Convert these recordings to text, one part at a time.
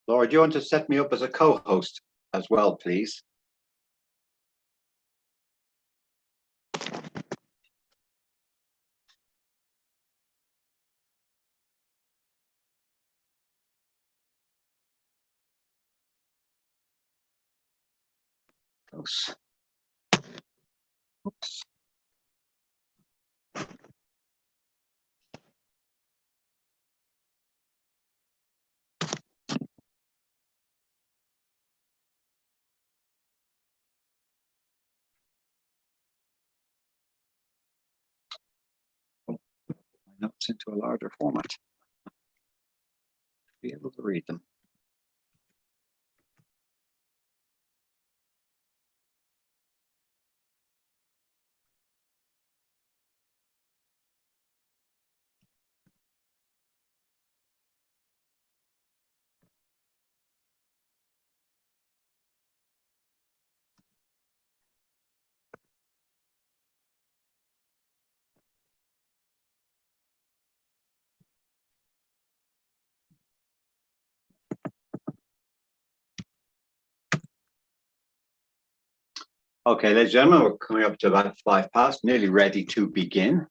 Laura, do you want to set me up as a co-host as well, please? Oops. My notes into a larger format. Be able to read them. Okay, ladies and gentlemen, we're coming up to about 5 past, nearly ready to begin.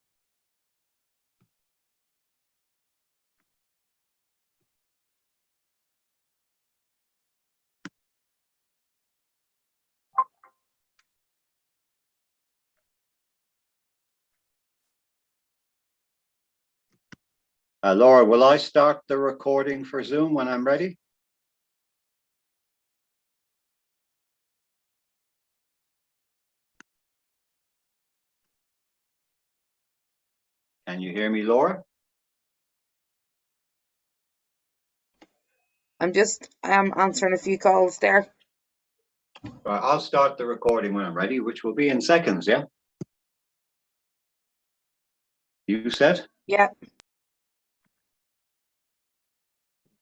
Laura, will I start the recording for Zoom when I'm ready? Can you hear me, Laura? I'm just answering a few calls there. Right, I'll start the recording when I'm ready, which will be in seconds, yeah? You said? Yeah.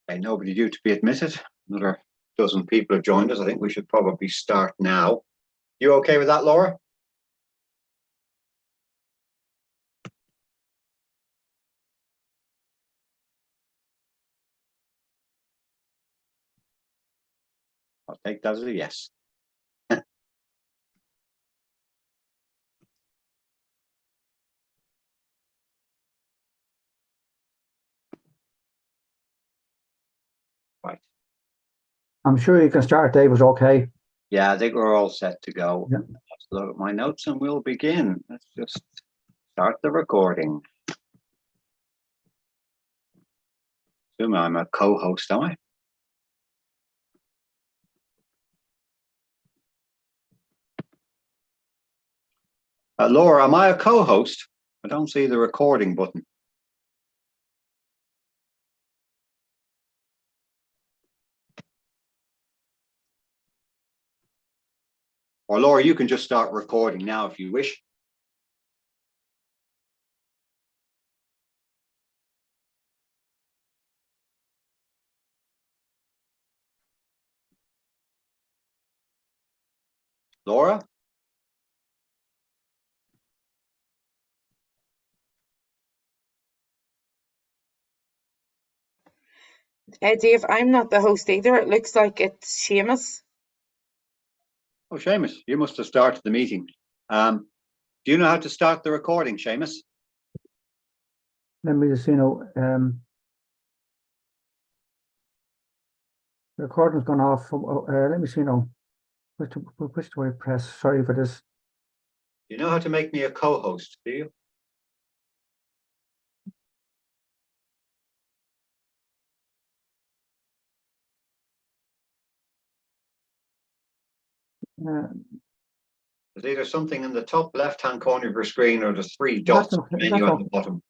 Okay, nobody due to be admitted. Another dozen people have joined us. I think we should probably start now. You okay with that, Laura? I'll take that as a yes. Right. I'm sure you can start, David, okay? Yeah, I think we're all set to go. Yeah. Let's look at my notes and we'll begin. Let's just start the recording. Assume I'm a co-host, am I? Laura, am I a co-host? I don't see the recording button. Or Laura, you can just start recording now if you wish. Laura? Dave, I'm not the host either. It looks like it's Seamus. Oh, Seamus, you must have started the meeting. Do you know how to start the recording, Seamus? Let me just, the recording's gone off. Let me see, which do I press? Sorry for this. You know how to make me a co-host, do you? There's either something in the top left-hand corner of your screen or the 3 dots okay, menu at the bottom.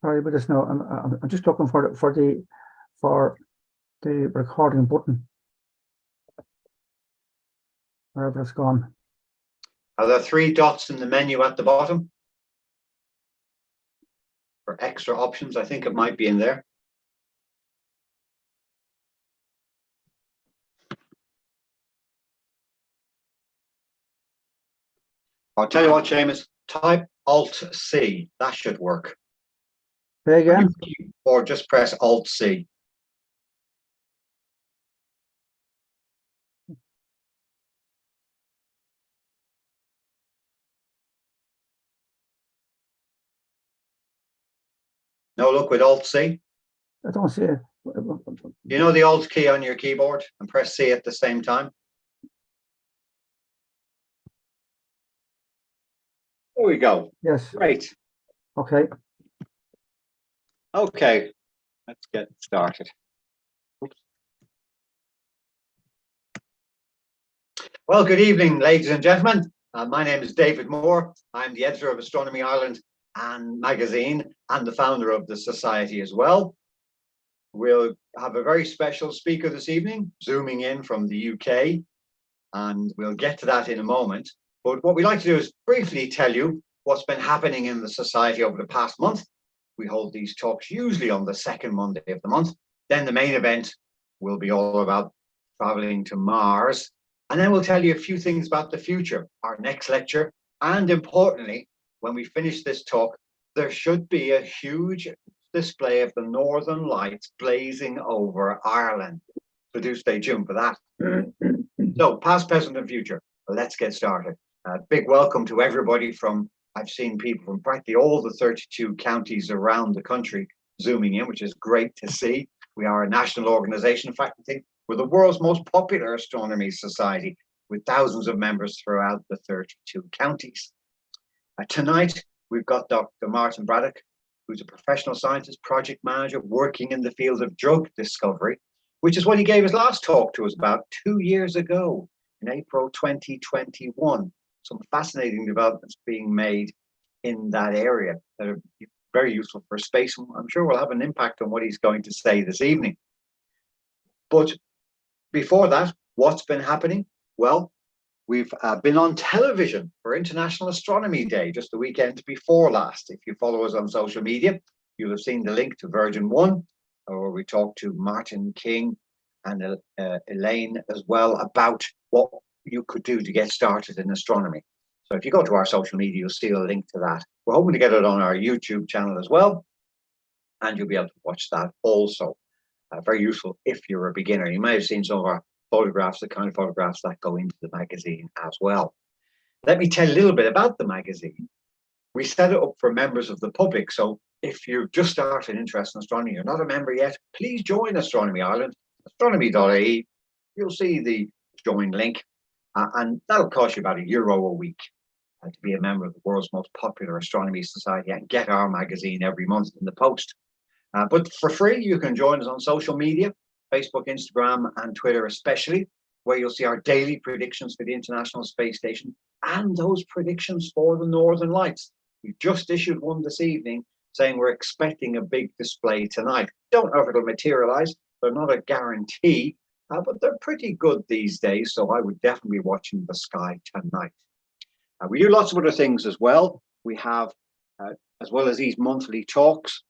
Sorry about this now. I'm just looking for the recording button. Wherever it's gone. Are there 3 dots in the menu at the bottom? For extra options, I think it might be in there. I'll tell you what, Seamus, type Alt-C. That should work. Say again? Or just press Alt-C. No luck with Alt-C? I don't see it. You know the Alt key on your keyboard and press C at the same time? There we go. Yes, Great. okay. Okay, let's get started. Well, good evening, ladies and gentlemen. My name is David Moore. I'm the editor of Astronomy Ireland and magazine and the founder of the Society as well. We'll have a very special speaker this evening, zooming in from the UK, and we'll get to that in a moment. But what we like to do is briefly tell you what's been happening in the Society over the past month. We hold these talks usually on the second Monday of the month. Then the main event will be all about traveling to Mars. And then we'll tell you a few things about the future, our next lecture. And importantly, when we finish this talk, there should be a huge display of the Northern Lights blazing over Ireland. So do stay tuned for that. So past, present and future, let's get started. Big welcome to everybody from, I've seen people from practically all the 32 counties around the country zooming in, which is great to see. We are a national organization. In fact, I think we're the world's most popular astronomy society with thousands of members throughout the 32 counties. Tonight, we've got Dr. Martin Braddock, who's a professional scientist, project manager working in the field of drug discovery, which is what he gave his last talk to us about 2 years ago in April 2021. Some fascinating developments being made in that area that are very useful for space. I'm sure will have an impact on what he's going to say this evening. But before that, what's been happening? Well, we've been on television for International Astronomy Day just the weekend before last. If you follow us on social media, you'll have seen the link to Virgin One, where we talked to Martin King and Elaine as well about what you could do to get started in astronomy. So if you go to our social media, you'll see a link to that. We're hoping to get it on our YouTube channel as well, and you'll be able to watch that also. Very useful if you're a beginner. You may have seen some of our photographs, the kind of photographs that go into the magazine as well. Let me tell you a little bit about the magazine. We set it up for members of the public. So if you've just started an interest in astronomy, you're not a member yet, please join Astronomy Ireland, astronomy.ie. You'll see the join link, and that'll cost you about €1 a week to be a member of the world's most popular astronomy society and get our magazine every month in the post. But for free, you can join us on social media, Facebook, Instagram, and Twitter especially, where you'll see our daily predictions for the International Space Station and those predictions for the Northern Lights. We just issued one this evening saying we're expecting a big display tonight. Don't know if it'll materialize. They're not a guarantee, but they're pretty good these days, so I would definitely be watching the sky tonight. We do lots of other things as well. We have, as well as these monthly talks,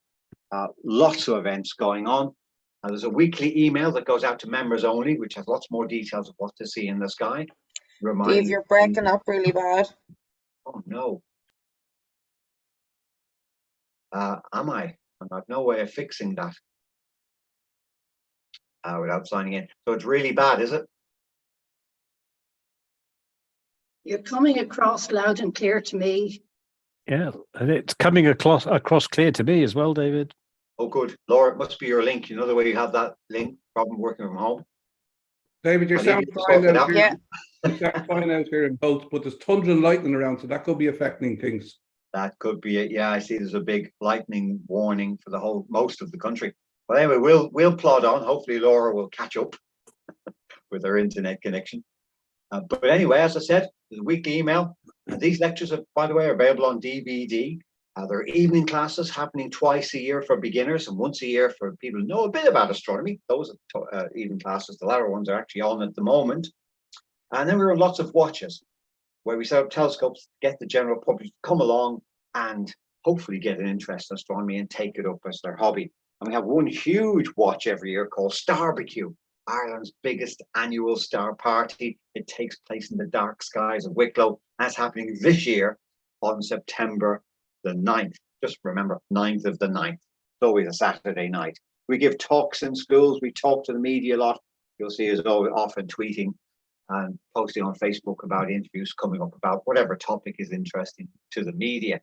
lots of events going on. There's a weekly email that goes out to members only, which has lots more details of what to see in the sky. Dave, you're breaking up really bad. Oh no. Am I? I've no way of fixing that without signing in. So it's really bad, is it? You're coming across loud and clear to me. Yeah, and it's coming across clear to me as well, David. Oh, good. Laura, it must be your link. You know the way you have that link problem working from home? David, you're I'll leave sounding you to sort fine it out out. here. Yeah. You sound fine out here in both, but there's tons of lightning around, so that could be affecting things. That could be it. Yeah, I see there's a big lightning warning for the most of the country. But anyway, we'll plod on. Hopefully Laura will catch up with her internet connection. But anyway, as I said, there's a weekly email. These lectures are, by the way, available on DVD. There are evening classes happening twice a year for beginners and once a year for people who know a bit about astronomy. Those are evening classes. The latter ones are actually on at the moment. And then we run lots of watches where we set up telescopes to get the general public to come along and hopefully get an interest in astronomy and take it up as their hobby. And we have one huge watch every year called Starbecue, Ireland's biggest annual star party. It takes place in the dark skies of Wicklow. That's happening this year on September the 9th. Just remember, 9th of the 9th. always a Saturday night. We give talks in schools. We talk to the media a lot. You'll see us often tweeting and posting on Facebook about interviews coming up about whatever topic is interesting to the media.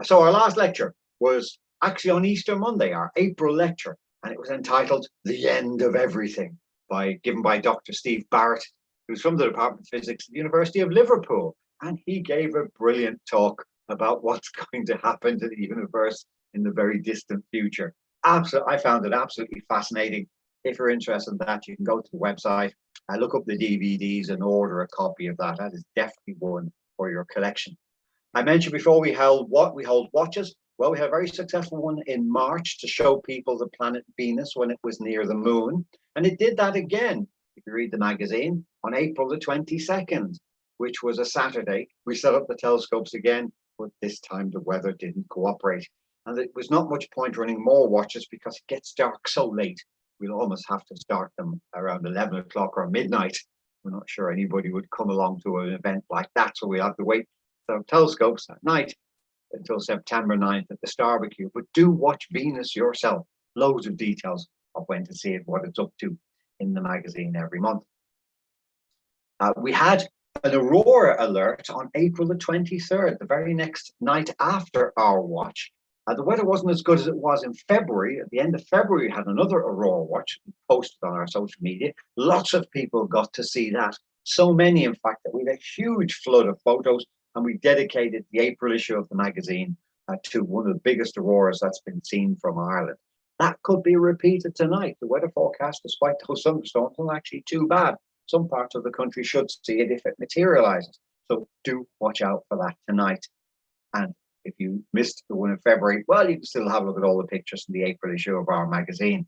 So our last lecture was actually on Easter Monday, our April lecture, and it was entitled The End of Everything, given by Dr. Steve Barrett, who's from the Department of Physics at the University of Liverpool. And he gave a brilliant talk about what's going to happen to the universe in the very distant future. I found it absolutely fascinating. If you're interested in that, you can go to the website, look up the DVDs and order a copy of that. That is definitely one for your collection. I mentioned before we hold watches. Well, we had a very successful one in March to show people the planet Venus when it was near the moon. And it did that again, if you read the magazine, on April the 22nd, which was a Saturday. We set up the telescopes again, but this time the weather didn't cooperate. And it was not much point running more watches because it gets dark so late. We'll almost have to start them around 11 o'clock or midnight. We're not sure anybody would come along to an event like that, so we'll have to wait for telescopes at night until September 9th at the Starbecue. But do watch Venus yourself. Loads of details of when to see it, what it's up to in the magazine every month. We had an aurora alert on April the 23rd, the very next night after our watch. The weather wasn't as good as it was in February. At the end of February, we had another aurora watch posted on our social media. Lots of people got to see that. So many, in fact, that we had a huge flood of photos, and we dedicated the April issue of the magazine to one of the biggest auroras that's been seen from Ireland. That could be repeated tonight. The weather forecast, despite those thunderstorms, isn't actually too bad. Some parts of the country should see it if it materializes. So do watch out for that tonight. And if you missed the one in February, well, you can still have a look at all the pictures in the April issue of our magazine.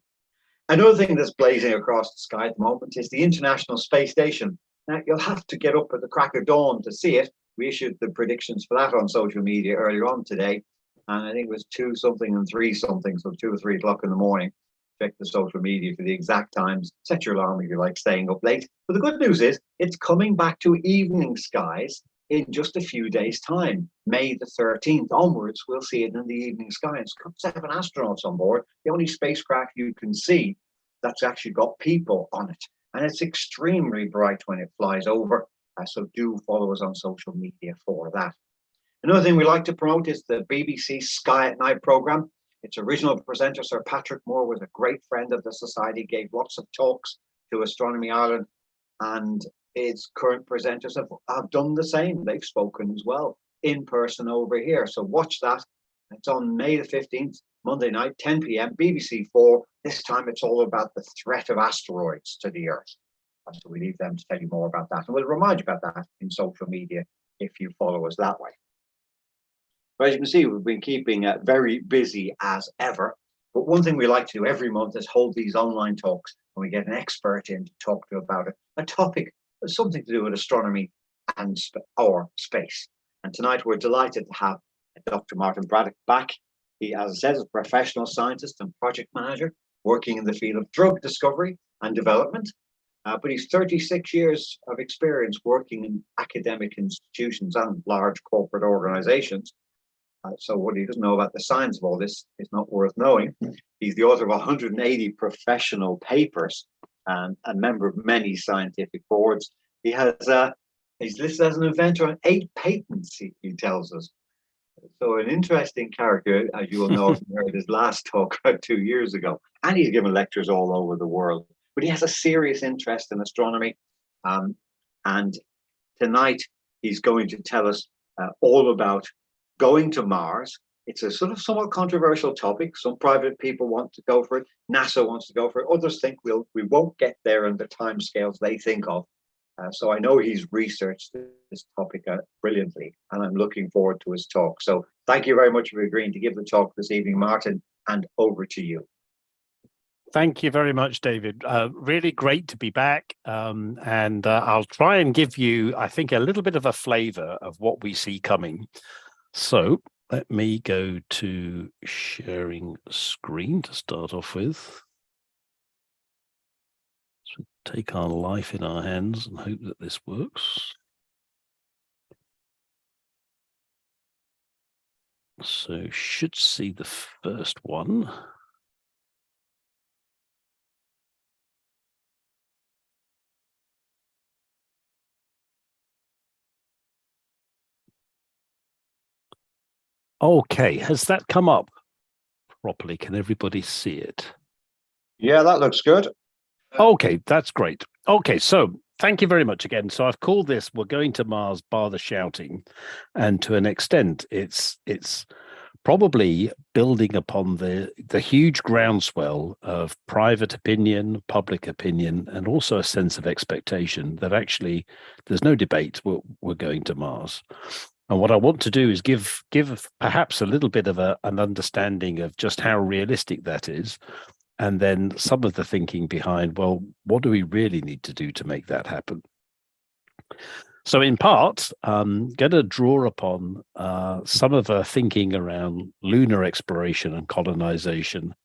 Another thing that's blazing across the sky at the moment is the International Space Station. Now, you'll have to get up at the crack of dawn to see it. We issued the predictions for that on social media earlier on today. And I think it was 2 something and 3 something, so 2 or 3 o'clock in the morning. Check the social media for the exact times. Set your alarm if you like staying up late. But the good news is it's coming back to evening skies in just a few days' time. May the 13th onwards, we'll see it in the evening sky. It's got 7 astronauts on board. The only spacecraft you can see that's actually got people on it. And it's extremely bright when it flies over. So do follow us on social media for that. Another thing we like to promote is the BBC Sky at Night programme. Its original presenter, Sir Patrick Moore, was a great friend of the Society, gave lots of talks to Astronomy Ireland, and its current presenters have done the same. They've spoken as well in person over here. So watch that. It's on May the 15th, Monday night, 10 p.m, BBC 4. This time it's all about the threat of asteroids to the Earth. So we leave them to tell you more about that. And we'll remind you about that in social media if you follow us that way. But as you can see, we've been keeping very busy as ever. But one thing we like to do every month is hold these online talks, and we get an expert in to talk to about a topic, something to do with astronomy and or space. And tonight we're delighted to have Dr. Martin Braddock back. He, as I said, is a professional scientist and project manager working in the field of drug discovery and development. But he's 36 years of experience working in academic institutions and large corporate organizations. So what he doesn't know about the science of all this is not worth knowing. He's the author of 180 professional papers and a member of many scientific boards. He has he's listed as an inventor on 8 patents, he tells us. So an interesting character, as you will know, if you heard his last talk about 2 years ago. And he's given lectures all over the world. But he has a serious interest in astronomy. And tonight he's going to tell us all about going to Mars. It's a sort of somewhat controversial topic. Some private people want to go for it. NASA wants to go for it. Others think we won't get there in the timescales they think of. So I know he's researched this topic brilliantly, and I'm looking forward to his talk. So thank you very much for agreeing to give the talk this evening, Martin, and over to you. Thank you very much, David. Really great to be back. And I'll try and give you, I think, a little bit of a flavor of what we see coming. So let me go to sharing screen to start off with. So take our life in our hands and hope that this works. So should see the first one. Okay, has that come up properly? Can everybody see it? Yeah, that looks good. Okay, that's great. Okay, so thank you very much again. So I've called this "We're Going to Mars, Bar the Shouting," and to an extent, it's probably building upon the huge groundswell of private opinion, public opinion, and also a sense of expectation that actually there's no debate we're going to Mars. And what I want to do is give perhaps a little bit of an understanding of just how realistic that is, and then some of the thinking behind, well, what do we really need to do to make that happen? So in part, I'm going to draw upon some of our thinking around lunar exploration and colonization,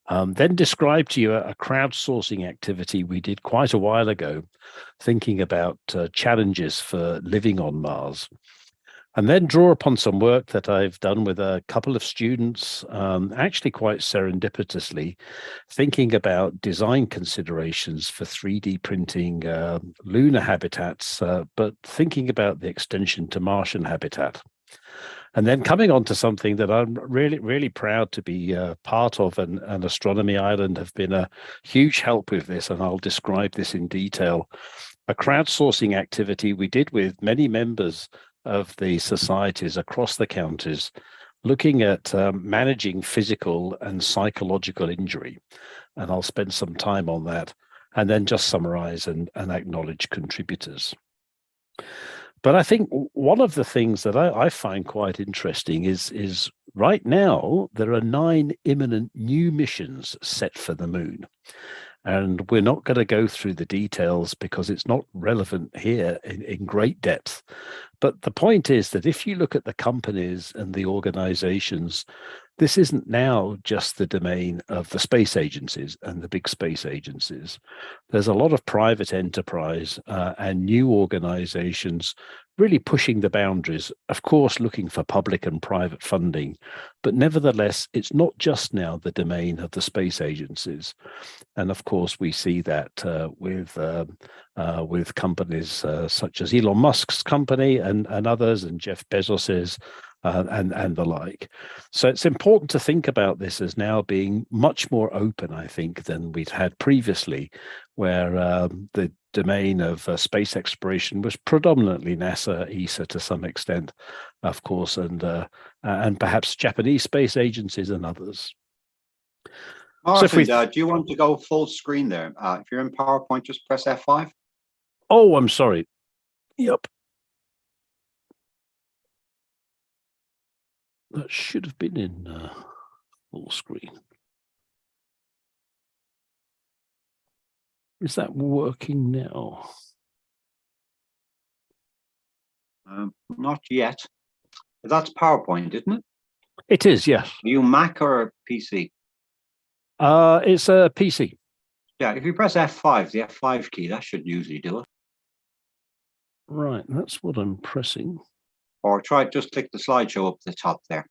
then describe to you a crowdsourcing activity we did quite a while ago, thinking about challenges for living on Mars. And then draw upon some work that I've done with a couple of students, actually quite serendipitously, thinking about design considerations for 3D printing lunar habitats, but thinking about the extension to Martian habitat. And then coming on to something that I'm really, really proud to be part of, and Astronomy Ireland have been a huge help with this, and I'll describe this in detail. A crowdsourcing activity we did with many members of the societies across the counties, looking at managing physical and psychological injury. And I'll spend some time on that, and then just summarize and acknowledge contributors. But I think one of the things that I find quite interesting is right now, there are 9 imminent new missions set for the moon. And we're not going to go through the details because it's not relevant here in great depth. But the point is that if you look at the companies and the organizations, this isn't now just the domain of the space agencies and the big space agencies. There's a lot of private enterprise and new organizations really pushing the boundaries, of course, looking for public and private funding. But nevertheless, it's not just now the domain of the space agencies. And of course, we see that with companies such as Elon Musk's company and others, and Jeff Bezos's, and the like. So it's important to think about this as now being much more open, I think, than we'd had previously, where the domain of space exploration was predominantly NASA, ESA to some extent, of course, and perhaps Japanese space agencies and others. Martin, do you want to go full screen there? If you're in PowerPoint, just press F5. Oh, I'm sorry. Yep. That should have been in full screen. Is that working now? Not yet. That's PowerPoint, isn't it? It is, yes. Are you Mac or PC? It's a PC. Yeah, if you press F5, the F5 key, that should usually do it. Right, that's what I'm pressing. Or just click the slideshow up the top there.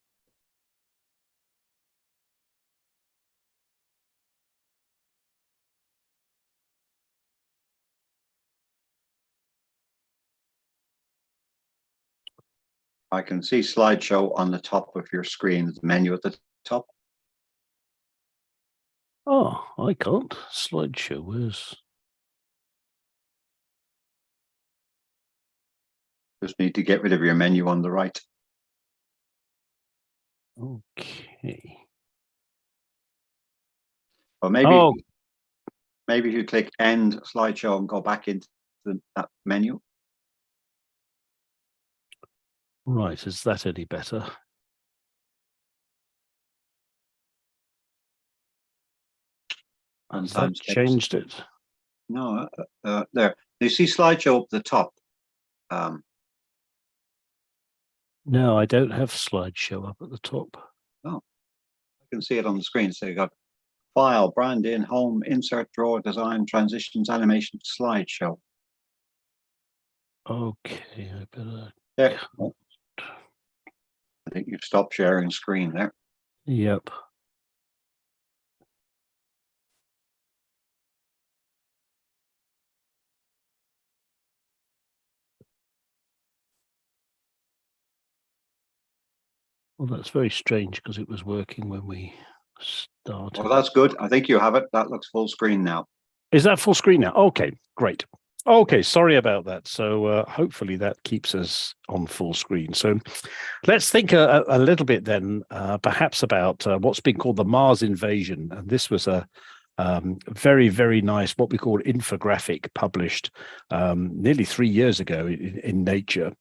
I can see slideshow on the top of your screen, the menu at the top. Oh, I can't. Slideshow, where's... Just need to get rid of your menu on the right. Okay. Or maybe, maybe you click end slideshow and go back into that menu. Right, is that any better? Has that changed it? No, there. You see slideshow up the top. No, I don't have slideshow up at the top. Oh, I can see it on the screen. So you got file, brand in, home, insert, draw, design, transitions, animation, slideshow. Okay, I better. There. think you've stopped sharing screen there. Yep. Well, that's very strange because it was working when we started. Well, that's good. I think you have it. That looks full screen now. Is that full screen now? Okay, great. Okay, sorry about that. So hopefully that keeps us on full screen. So let's think a little bit then, perhaps about what's been called the Mars invasion. And this was a very, very nice, what we call infographic, published nearly 3 years ago in Nature.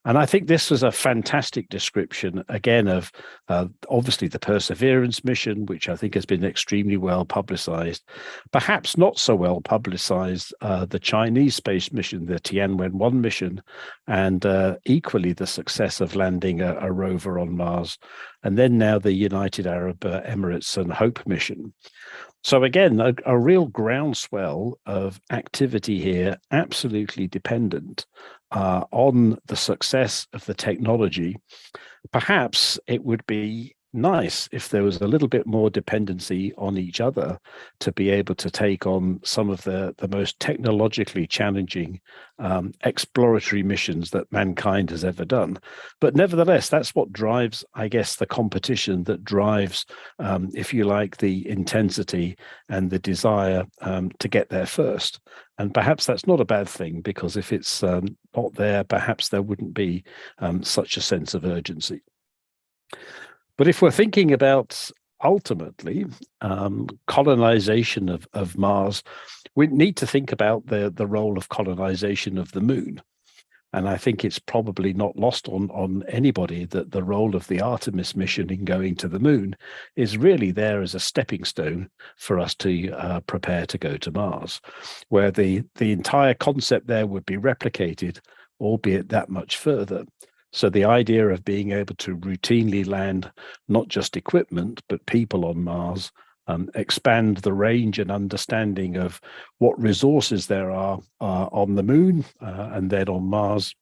And I think this was a fantastic description, again, of obviously the Perseverance mission, which I think has been extremely well publicized. Perhaps not so well publicized, the Chinese space mission, the Tianwen-1 mission, and equally the success of landing a rover on Mars, and then now the United Arab Emirates and Hope mission. So again, a real groundswell of activity here, absolutely dependent on the success of the technology. Perhaps it would be nice if there was a little bit more dependency on each other to be able to take on some of the most technologically challenging exploratory missions that mankind has ever done. But nevertheless, that's what drives, I guess, the competition, that drives, if you like, the intensity and the desire to get there first. And perhaps that's not a bad thing, because if it's not there, perhaps there wouldn't be such a sense of urgency. But if we're thinking about ultimately colonization of Mars, we need to think about the role of colonization of the moon. And I think it's probably not lost on anybody that the role of the Artemis mission in going to the moon is really there as a stepping stone for us to prepare to go to Mars, where the entire concept there would be replicated, albeit that much further. So the idea of being able to routinely land not just equipment, but people on Mars, expand the range and understanding of what resources there are on the moon and then on Mars,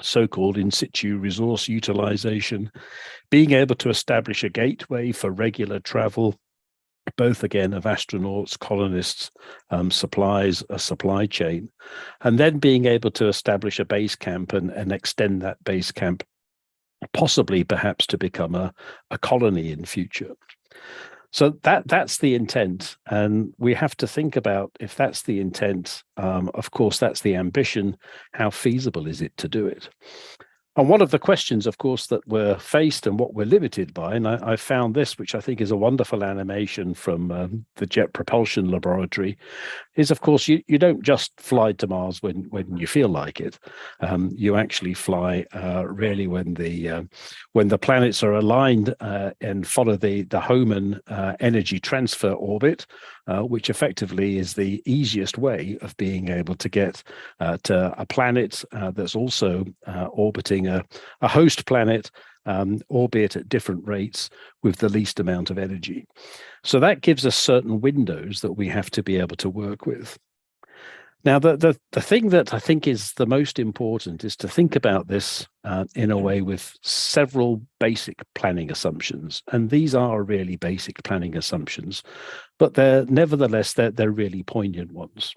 so-called in situ resource utilization, being able to establish a gateway for regular travel, both again of astronauts, colonists, supplies, a supply chain, and then being able to establish a base camp and extend that base camp, possibly perhaps to become a colony in future. So that's the intent, and we have to think about, if that's the intent, of course, that's the ambition, how feasible is it to do it? And one of the questions, of course, that we're faced and what we're limited by, and I found this, which I think is a wonderful animation from the Jet Propulsion Laboratory, is, of course, you don't just fly to Mars when you feel like it. You actually fly really when the planets are aligned and follow the Hohmann energy transfer orbit, which effectively is the easiest way of being able to get to a planet that's also orbiting a host planet, albeit at different rates, with the least amount of energy. So that gives us certain windows that we have to be able to work with. Now, the thing that I think is the most important is to think about this in a way with several basic planning assumptions. And these are really basic planning assumptions, but nevertheless, they're really poignant ones.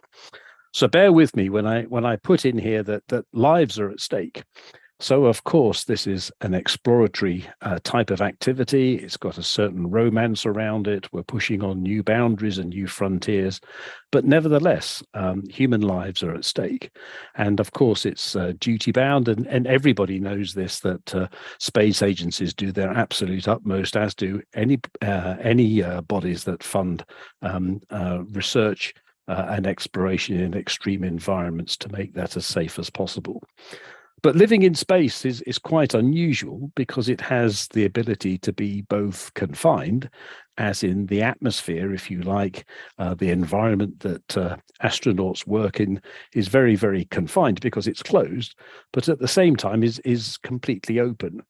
So bear with me when I put in here that lives are at stake. So, of course, this is an exploratory type of activity. It's got a certain romance around it. We're pushing on new boundaries and new frontiers. But nevertheless, human lives are at stake. And, of course, it's duty-bound. And everybody knows this, that space agencies do their absolute utmost, as do any bodies that fund research and exploration in extreme environments to make that as safe as possible. But living in space is quite unusual because it has the ability to be both confined, as in the atmosphere, if you like, the environment that astronauts work in is very, very confined because it's closed, but at the same time is completely open.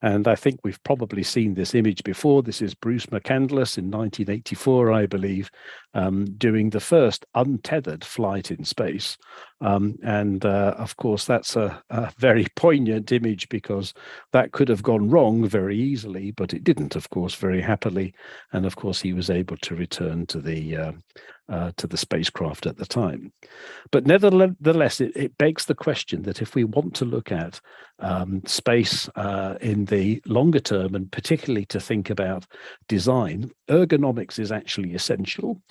And I think we've probably seen this image before. This is Bruce McCandless in 1984, I believe, doing the first untethered flight in space. Of course, that's a very poignant image, because that could have gone wrong very easily, but it didn't, of course, very happily. And of course, he was able to return to the spacecraft at the time. But nevertheless, it begs the question that if we want to look at space in the longer term, and particularly to think about design, ergonomics is actually essential.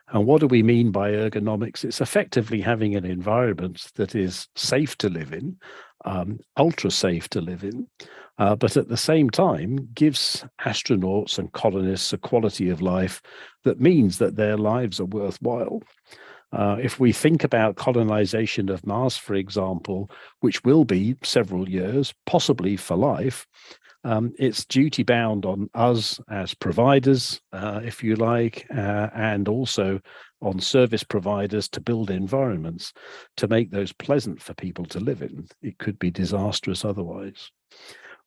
And what do we mean by ergonomics? It's effectively having an environment that is safe to live in, ultra safe to live in, but at the same time gives astronauts and colonists a quality of life that means that their lives are worthwhile. If we think about colonization of Mars, for example, which will be several years, possibly for life, it's duty bound on us as providers, if you like, and also on service providers to build environments to make those pleasant for people to live in. It could be disastrous otherwise.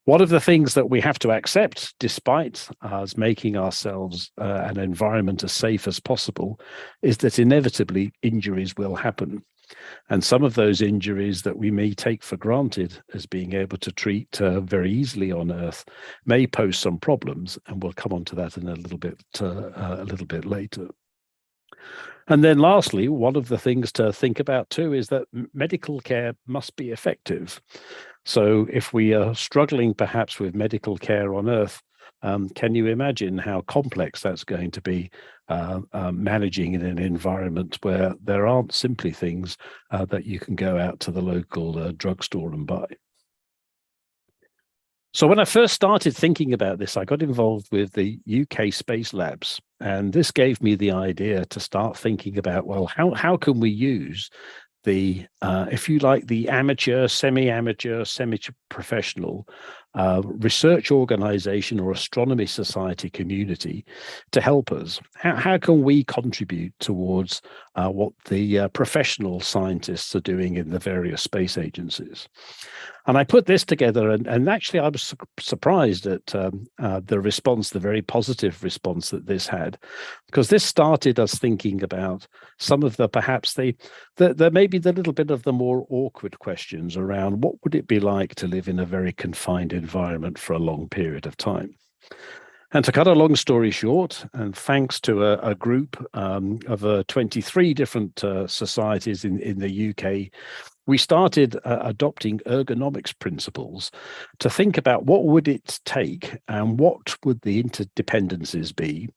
One of the things that we have to accept, despite us making ourselves an environment as safe as possible, is that inevitably injuries will happen. And some of those injuries that we may take for granted as being able to treat very easily on Earth may pose some problems, and we'll come on to that in a little bit later. And then lastly, one of the things to think about too is that medical care must be effective. So if we are struggling perhaps with medical care on Earth, can you imagine how complex that's going to be managing in an environment where there aren't simply things that you can go out to the local drugstore and buy? So when I first started thinking about this, I got involved with the UK Space Labs, and this gave me the idea to start thinking about, well, how can we use the, if you like, the amateur, semi-amateur, semi-professional research organization or astronomy society community to help us? How can we contribute towards what the professional scientists are doing in the various space agencies? And I put this together, and actually I was surprised at the response, the very positive response that this had, because this started us thinking about some of the, perhaps there may be the little bit of the more awkward questions around what would it be like to live in a very confined environment for a long period of time. And to cut a long story short, and thanks to a group of 23 different societies in the UK, we started adopting ergonomics principles to think about what would it take and what would the interdependencies be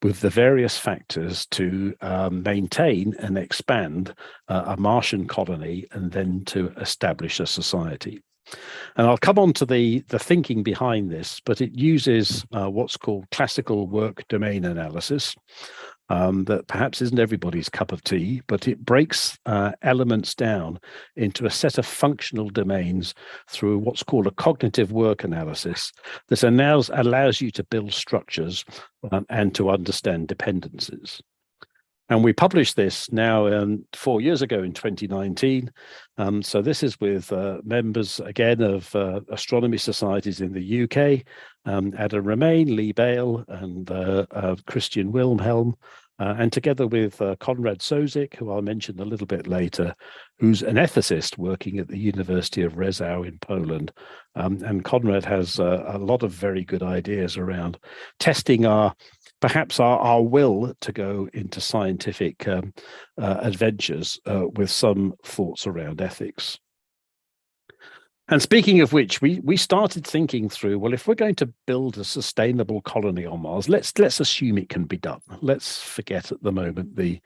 with the various factors to maintain and expand a Martian colony and then to establish a society. And I'll come on to the thinking behind this, but it uses what's called classical work domain analysis. That perhaps isn't everybody's cup of tea, but it breaks elements down into a set of functional domains through what's called a cognitive work analysis that allows you to build structures and to understand dependencies. And we published this now 4 years ago in 2019. So this is with members, again, of astronomy societies in the UK, Adam Romain, Lee Bale, and Christian Wilhelm, and together with Konrad Sozik, who I'll mention a little bit later, who's an ethicist working at the University of Rzeszów in Poland. And Konrad has a lot of very good ideas around testing perhaps our will to go into scientific adventures with some thoughts around ethics. And speaking of which, we started thinking through, well, if we're going to build a sustainable colony on Mars, let's assume it can be done. Let's forget at the moment the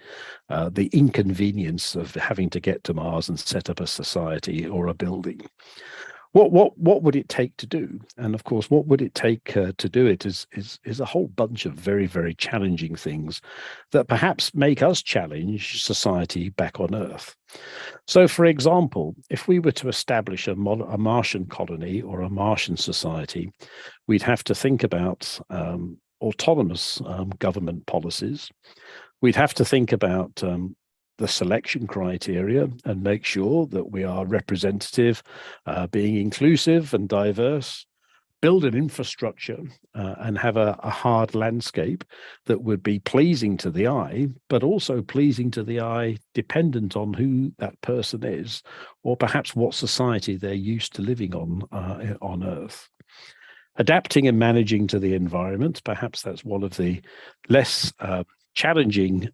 inconvenience of having to get to Mars and set up a society or a building. What would it take to do? And of course, what would it take to do it is a whole bunch of very, very challenging things that perhaps make us challenge society back on Earth. So, for example, if we were to establish a Martian colony or a Martian society, we'd have to think about autonomous government policies. We'd have to think about the selection criteria and make sure that we are representative, being inclusive and diverse. build an infrastructure and have a hard landscape that would be pleasing to the eye, but also pleasing to the eye dependent on who that person is, or perhaps what society they're used to living on Earth. Adapting and managing to the environment, perhaps that's one of the less challenging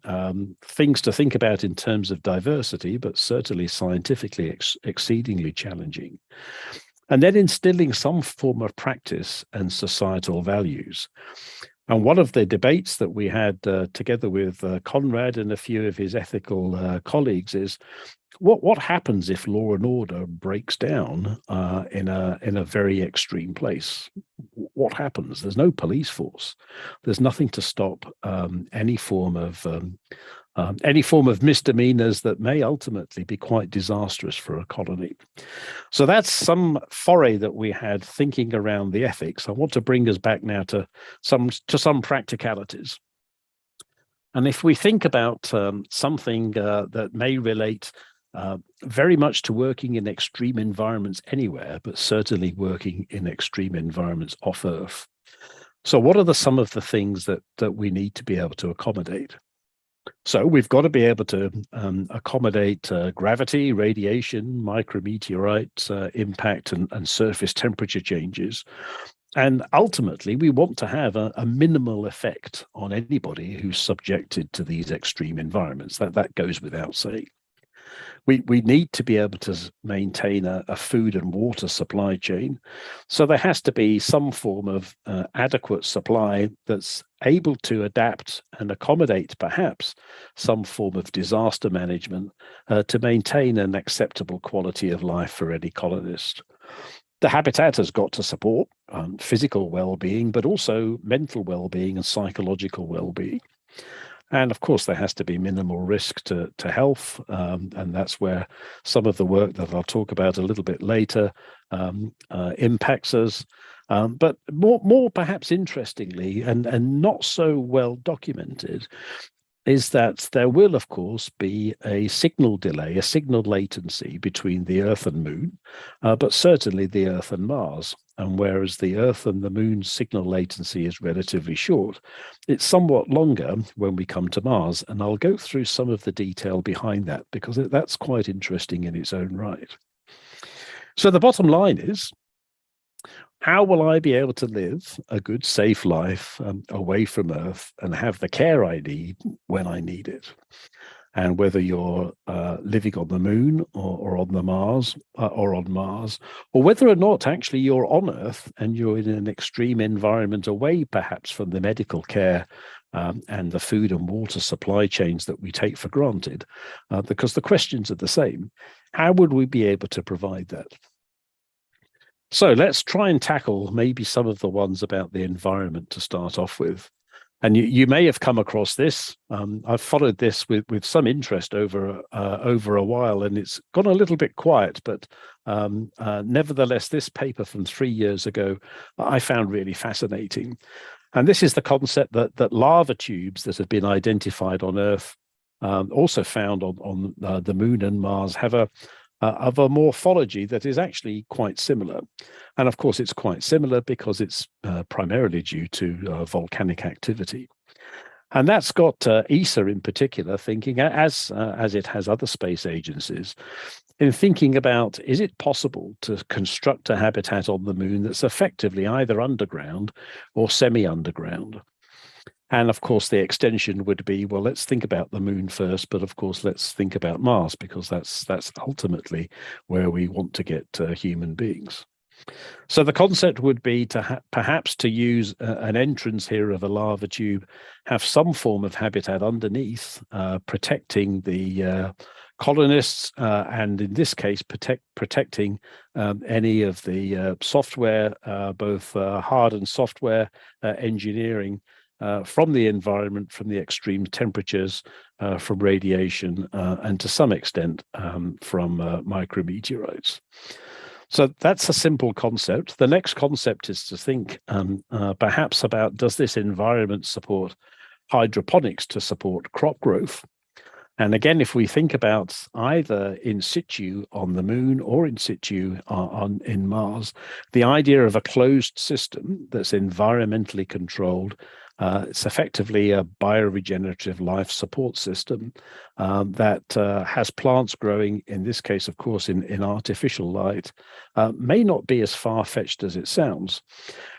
things to think about in terms of diversity, but certainly scientifically exceedingly challenging. And then instilling some form of practice and societal values. And one of the debates that we had together with Conrad and a few of his ethical colleagues is, what happens if law and order breaks down in a very extreme place? What happens? There's no police force. There's nothing to stop any form of misdemeanors that may ultimately be quite disastrous for a colony. So that's some foray that we had thinking around the ethics. I want to bring us back now to some practicalities. And if we think about something that may relate very much to working in extreme environments anywhere, but certainly working in extreme environments off Earth. So what are some of the things that we need to be able to accommodate? So we've got to be able to accommodate gravity, radiation, micrometeorites, impact and surface temperature changes. And ultimately, we want to have a minimal effect on anybody who's subjected to these extreme environments. That goes without saying. We need to be able to maintain a food and water supply chain. So there has to be some form of adequate supply that's able to adapt and accommodate perhaps some form of disaster management to maintain an acceptable quality of life for any colonist. The habitat has got to support physical well-being, but also mental well-being and psychological well-being. And of course, there has to be minimal risk to health. And that's where some of the work that I'll talk about a little bit later impacts us. But more perhaps interestingly, and not so well documented, is that there will, of course, be a signal delay, a signal latency between the Earth and Moon, but certainly the Earth and Mars. And whereas the Earth and the Moon's signal latency is relatively short, it's somewhat longer when we come to Mars. And I'll go through some of the detail behind that because that's quite interesting in its own right. So the bottom line is, how will I be able to live a good, safe life away from Earth and have the care I need when I need it? And whether you're living on the Moon or on the Mars or on Mars, or whether or not actually you're on Earth and you're in an extreme environment away perhaps from the medical care and the food and water supply chains that we take for granted, because the questions are the same. How would we be able to provide that? So let's try and tackle maybe some of the ones about the environment to start off with. And you may have come across this. I've followed this with some interest over a while, and it's gone a little bit quiet. But nevertheless, this paper from 3 years ago, I found really fascinating. And this is the concept that lava tubes that have been identified on Earth, also found on the Moon and Mars, have of a morphology that is actually quite similar. And of course, it's quite similar because it's primarily due to volcanic activity. And that's got ESA in particular thinking, as it has other space agencies, in thinking about, is it possible to construct a habitat on the Moon that's effectively either underground or semi-underground? And of course, the extension would be, well, let's think about the Moon first, but of course, let's think about Mars, because that's ultimately where we want to get human beings. So the concept would be to perhaps to use an entrance here of a lava tube, have some form of habitat underneath, protecting the colonists, and in this case, protecting any of the software, both hard and software engineering, from the environment, from the extreme temperatures, from radiation, and to some extent from micrometeorites. So that's a simple concept. The next concept is to think perhaps about, does this environment support hydroponics to support crop growth? And again, if we think about either in situ on the moon or in situ in Mars, the idea of a closed system that's environmentally controlled, it's effectively a bioregenerative life support system that has plants growing, in this case, of course, in artificial light, may not be as far-fetched as it sounds.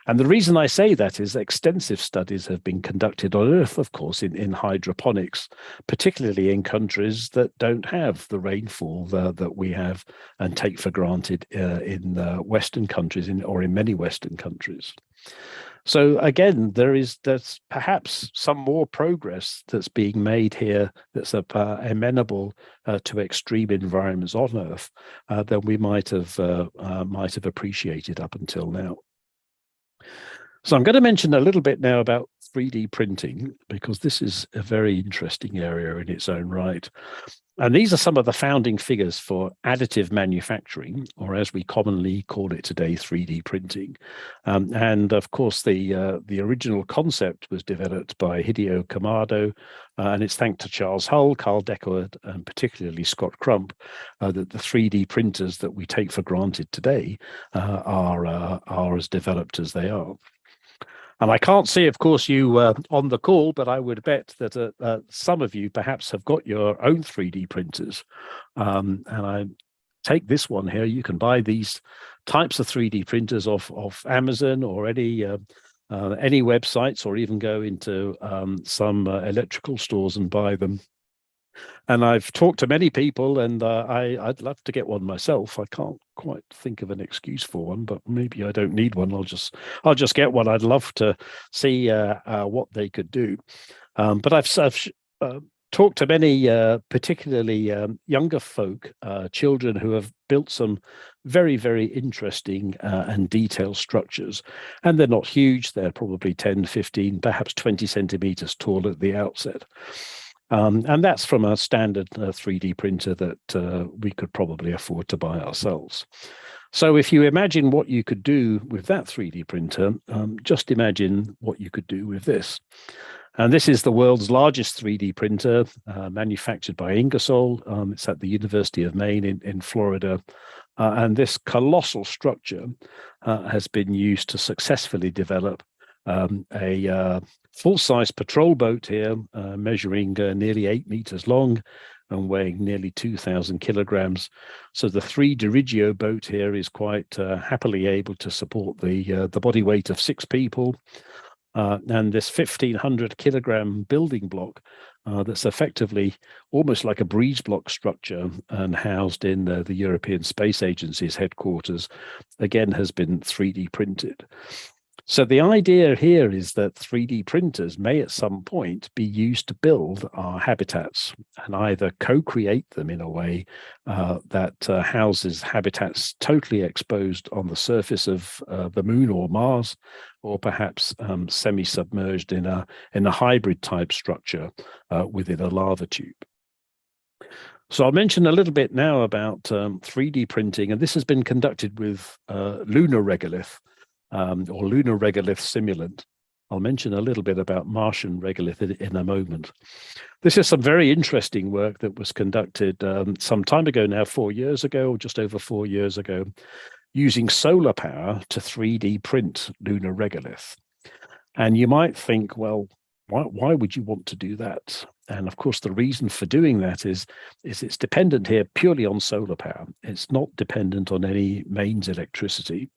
And the reason I say that is extensive studies have been conducted on Earth, of course, in hydroponics, particularly in countries that don't have the rainfall that we have and take for granted in Western countries or in many Western countries. So again, there's perhaps some more progress that's being made here that's amenable to extreme environments on Earth than we might have appreciated up until now. So I'm going to mention a little bit now about 3D printing, because this is a very interesting area in its own right. And these are some of the founding figures for additive manufacturing, or as we commonly call it today, 3D printing. And of course, the original concept was developed by Hideo Kamado, and it's thanks to Charles Hull, Carl Deckard, and particularly Scott Crump, that the 3D printers that we take for granted today are as developed as they are. And I can't see, of course, you on the call, but I would bet that some of you perhaps have got your own 3D printers. And I take this one here. You can buy these types of 3D printers off Amazon or any websites, or even go into some electrical stores and buy them. And I've talked to many people, and I'd love to get one myself. I can't quite think of an excuse for one, but maybe I don't need one. I'll just get one. I'd love to see what they could do. But I've talked to many, particularly younger folk, children who have built some very, very interesting and detailed structures. And they're not huge. They're probably 10, 15, perhaps 20 centimeters tall at the outset. And that's from a standard 3D printer that we could probably afford to buy ourselves. So if you imagine what you could do with that 3D printer, just imagine what you could do with this. And this is the world's largest 3D printer, manufactured by Ingersoll. It's at the University of Maine in Florida. And this colossal structure has been used to successfully develop a full-size patrol boat here, measuring nearly 8 meters long and weighing nearly 2,000 kilograms. So the 3 Dirigio boat here is quite happily able to support the body weight of 6 people. And this 1,500 kilogram building block that's effectively almost like a breeze block structure and housed in the European Space Agency's headquarters, again, has been 3D printed. So the idea here is that 3D printers may at some point be used to build our habitats and either co-create them in a way that houses habitats totally exposed on the surface of the moon or Mars, or perhaps semi-submerged in a hybrid type structure within a lava tube. So I'll mention a little bit now about 3D printing, and this has been conducted with lunar regolith. Or lunar regolith simulant. I'll mention a little bit about Martian regolith in a moment. This is some very interesting work that was conducted some time ago now, 4 years ago, or just over 4 years ago, using solar power to 3D print lunar regolith. And you might think, well, why would you want to do that? And of course, the reason for doing that is it's dependent here purely on solar power. It's not dependent on any mains electricity.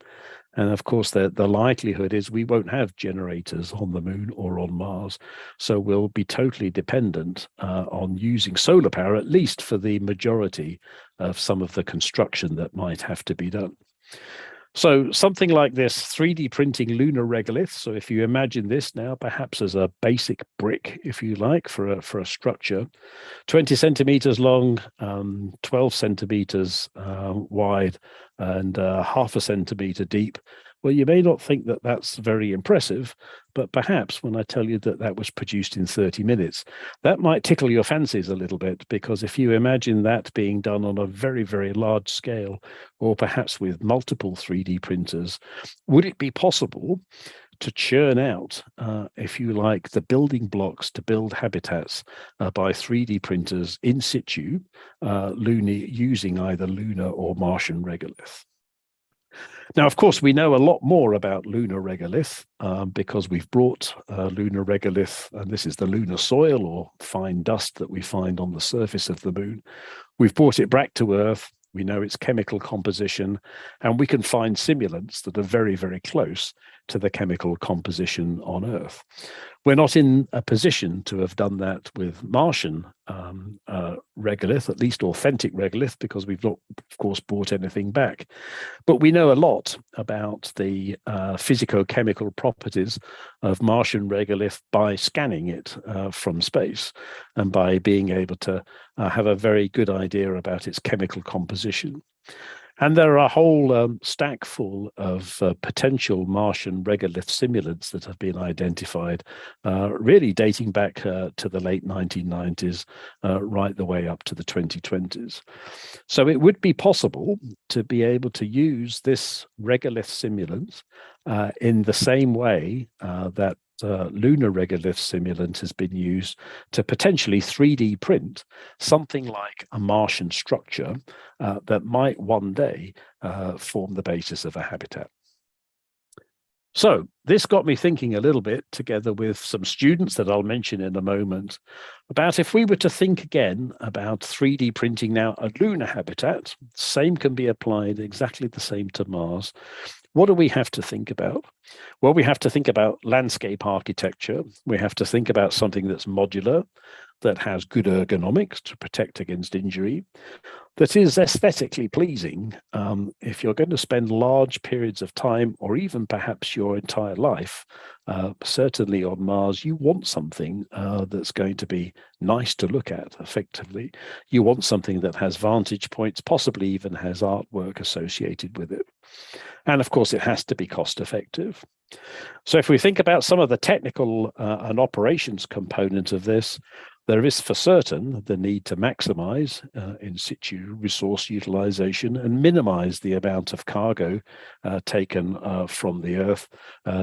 And of course, the likelihood is we won't have generators on the moon or on Mars. So we'll be totally dependent on using solar power, at least for the majority of some of the construction that might have to be done. So something like this 3D printing lunar regolith. So if you imagine this now, perhaps as a basic brick, if you like, for a structure, 20 centimeters long, 12 centimeters wide, and half a centimeter deep. Well, you may not think that that's very impressive, but perhaps when I tell you that that was produced in 30 minutes, that might tickle your fancies a little bit, because if you imagine that being done on a very, very large scale, or perhaps with multiple 3D printers, would it be possible to churn out, if you like, the building blocks to build habitats by 3D printers in situ, using either lunar or Martian regolith. Now, of course, we know a lot more about lunar regolith because we've brought lunar regolith, and this is the lunar soil or fine dust that we find on the surface of the moon. We've brought it back to Earth. We know its chemical composition, and we can find simulants that are very, very close to the chemical composition on Earth. We're not in a position to have done that with Martian regolith, at least authentic regolith, because we've not, of course, brought anything back. But we know a lot about the physicochemical properties of Martian regolith by scanning it from space and by being able to have a very good idea about its chemical composition. And there are a whole stack full of potential Martian regolith simulants that have been identified, really dating back to the late 1990s, right the way up to the 2020s. So it would be possible to be able to use this regolith simulant in the same way that lunar regolith simulant has been used to potentially 3D print something like a Martian structure that might one day form the basis of a habitat. So this got me thinking a little bit, together with some students that I'll mention in a moment, about if we were to think again about 3D printing now a lunar habitat, same can be applied exactly the same to Mars. What do we have to think about? Well, we have to think about landscape architecture. We have to think about something that's modular, that has good ergonomics to protect against injury, that is aesthetically pleasing. If you're going to spend large periods of time, or even perhaps your entire life, certainly on Mars, you want something that's going to be nice to look at effectively. You want something that has vantage points, possibly even has artwork associated with it. And of course, it has to be cost effective. So if we think about some of the technical and operations component of this, there is for certain the need to maximize in situ resource utilization and minimize the amount of cargo taken from the Earth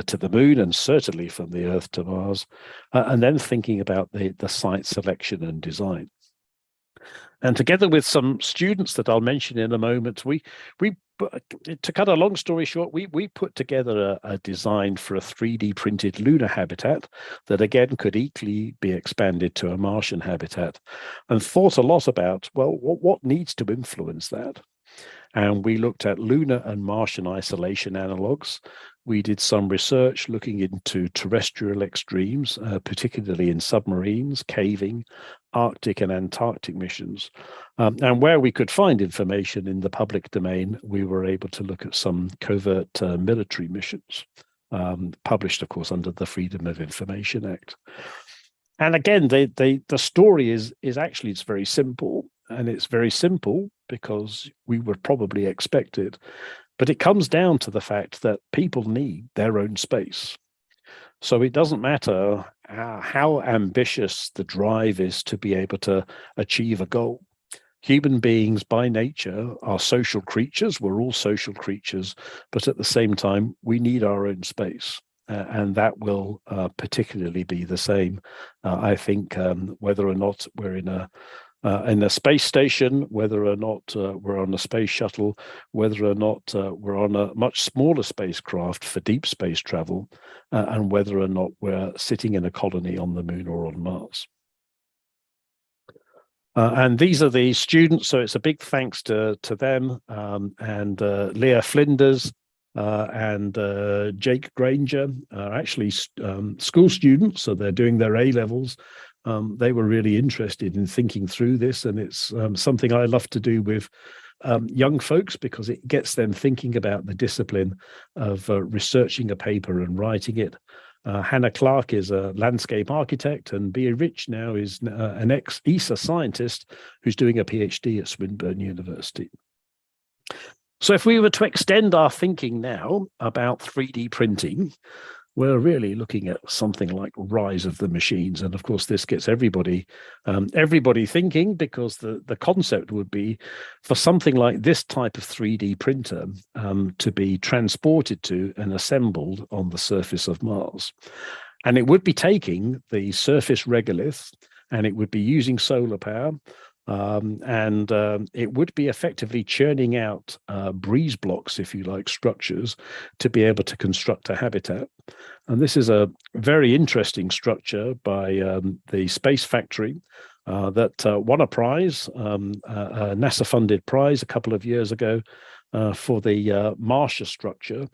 to the Moon, and certainly from the Earth to Mars, and then thinking about the site selection and design. And together with some students that I'll mention in a moment, to cut a long story short, we put together a design for a 3D printed lunar habitat that again could equally be expanded to a Martian habitat, and thought a lot about, well, what needs to influence that? And we looked at lunar and Martian isolation analogs. We did some research looking into terrestrial extremes, particularly in submarines, caving, Arctic and Antarctic missions. And where we could find information in the public domain, we were able to look at some covert military missions, published, of course, under the Freedom of Information Act. And again, the story is actually, it's very simple. And it's very simple because we would probably expect it. But it comes down to the fact that people need their own space. So it doesn't matter how ambitious the drive is to be able to achieve a goal. Human beings by nature are social creatures. We're all social creatures, but at the same time, we need our own space. And that will particularly be the same, I think, whether or not we're in a space station, whether or not we're on a space shuttle, whether or not we're on a much smaller spacecraft for deep space travel, and whether or not we're sitting in a colony on the Moon or on Mars. And these are the students, so it's a big thanks to them, and Leah Flinders and Jake Granger are actually school students, so they're doing their A-levels. They were really interested in thinking through this, and it's something I love to do with young folks because it gets them thinking about the discipline of researching a paper and writing it. Hannah Clark is a landscape architect, and Bea Rich now is an ex-ESA scientist who's doing a PhD at Swinburne University. So if we were to extend our thinking now about 3D printing, we're really looking at something like rise of the machines. And of course, this gets everybody thinking, because the concept would be for something like this type of 3D printer to be transported to and assembled on the surface of Mars. And it would be taking the surface regolith, and it would be using solar power. It would be effectively churning out breeze blocks, if you like, structures to be able to construct a habitat. And this is a very interesting structure by the Space Factory that won a prize, a NASA-funded prize a couple of years ago for the Martia structure.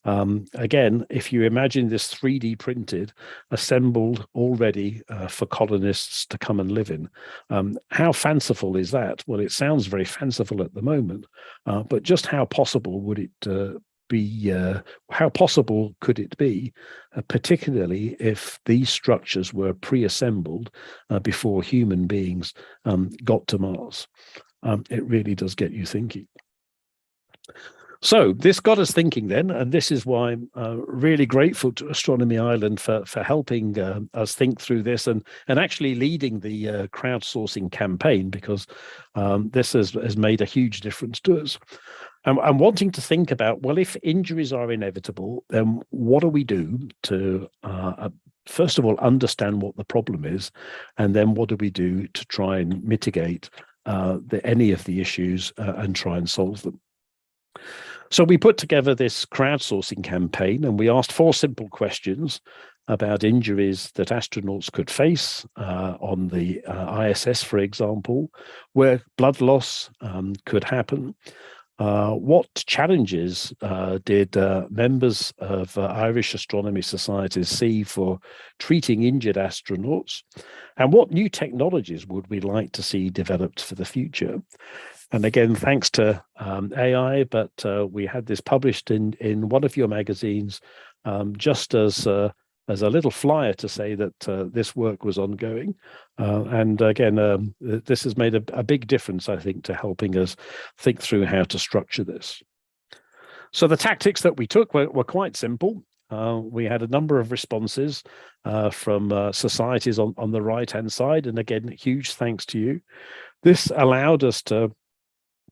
Again, if you imagine this 3D printed, assembled already for colonists to come and live in, how fanciful is that? Well, it sounds very fanciful at the moment, but just how possible would it be? How possible could it be, particularly if these structures were pre-assembled before human beings got to Mars? It really does get you thinking. So this got us thinking then, and this is why I'm really grateful to Astronomy Ireland for helping us think through this and actually leading the crowdsourcing campaign, because this has made a huge difference to us. I'm wanting to think about, well, if injuries are inevitable, then what do we do to, first of all, understand what the problem is, and then what do we do to try and mitigate any of the issues and try and solve them? So we put together this crowdsourcing campaign, and we asked 4 simple questions about injuries that astronauts could face on the ISS, for example, where blood loss could happen. What challenges did members of Irish Astronomy Societies see for treating injured astronauts? And what new technologies would we like to see developed for the future? And again, thanks to AI, but we had this published in one of your magazines just as a little flyer to say that this work was ongoing. And again, this has made a big difference, I think, to helping us think through how to structure this. So the tactics that we took were quite simple. We had a number of responses from societies on the right-hand side. And again, huge thanks to you. This allowed us to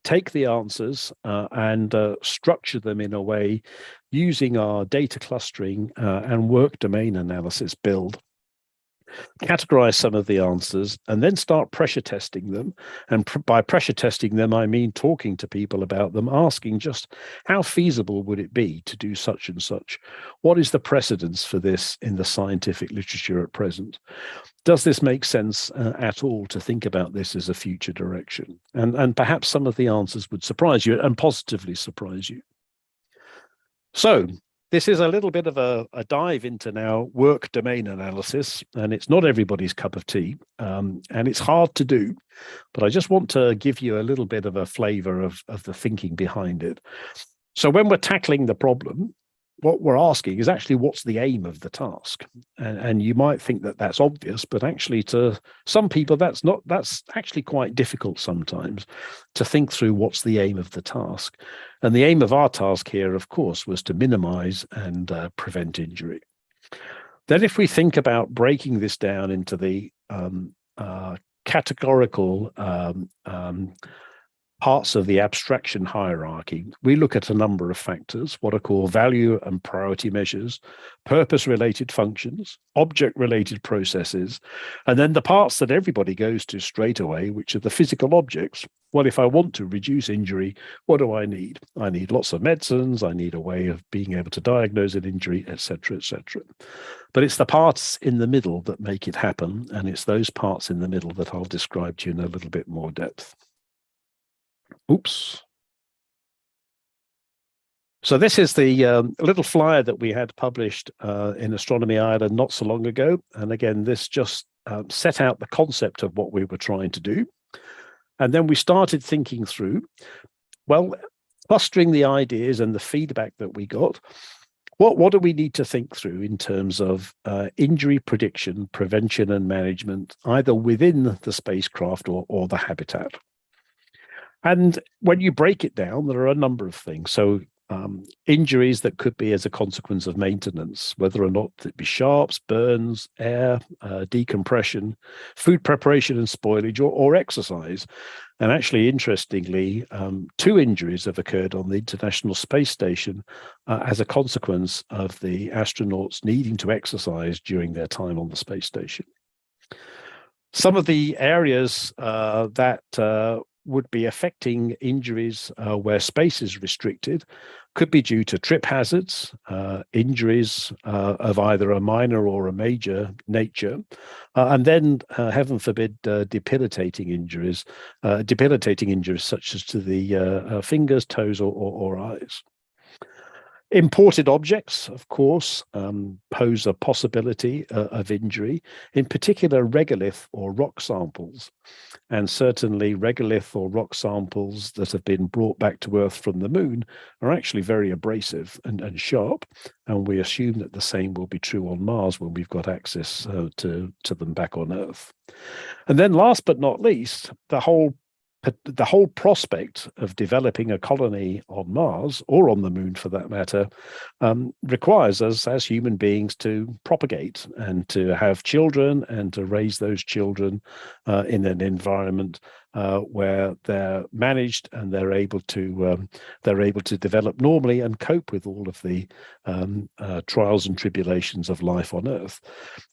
take the answers and structure them in a way using our data clustering and work domain analysis build. Categorize some of the answers and then start pressure testing them. And by pressure testing them, I mean talking to people about them, asking just how feasible would it be to do such and such? What is the precedence for this in the scientific literature at present? Does this make sense at all to think about this as a future direction? And perhaps some of the answers would surprise you and positively surprise you. So this is a little bit of a dive into now work domain analysis, and it's not everybody's cup of tea, and it's hard to do, but I just want to give you a little bit of a flavor of the thinking behind it. So when we're tackling the problem, what we're asking is actually what's the aim of the task, and you might think that that's obvious, but actually to some people that's actually quite difficult sometimes to think through what's the aim of the task. And the aim of our task here, of course, was to minimize and prevent injury. Then if we think about breaking this down into the categorical parts of the abstraction hierarchy, we look at a number of factors, what are called value and priority measures, purpose-related functions, object-related processes, and then the parts that everybody goes to straight away, which are the physical objects. Well, if I want to reduce injury, what do I need? I need lots of medicines, I need a way of being able to diagnose an injury, etc., etc. But it's the parts in the middle that make it happen, and it's those parts in the middle that I'll describe to you in a little bit more depth. Oops. So this is the little flyer that we had published in Astronomy Ireland not so long ago. And again, this just set out the concept of what we were trying to do. And then we started thinking through, well, clustering the ideas and the feedback that we got, what do we need to think through in terms of injury prediction, prevention and management, either within the spacecraft or the habitat? And when you break it down, there are a number of things. So injuries that could be as a consequence of maintenance, whether or not it be sharps, burns, air, decompression, food preparation and spoilage, or exercise. And actually, interestingly, 2 injuries have occurred on the International Space Station as a consequence of the astronauts needing to exercise during their time on the space station. Some of the areas that would be affecting injuries where space is restricted could be due to trip hazards, injuries of either a minor or a major nature, and then, heaven forbid, debilitating injuries such as to the fingers, toes, or eyes. Imported objects, of course, pose a possibility of injury, in particular regolith or rock samples. And certainly regolith or rock samples that have been brought back to Earth from the moon are actually very abrasive and sharp. And we assume that the same will be true on Mars when we've got access to them back on Earth. And then last but not least, the whole prospect of developing a colony on Mars, or on the moon for that matter, requires us as human beings to propagate and to have children and to raise those children in an environment where they're managed and they're able to develop normally and cope with all of the trials and tribulations of life on Earth.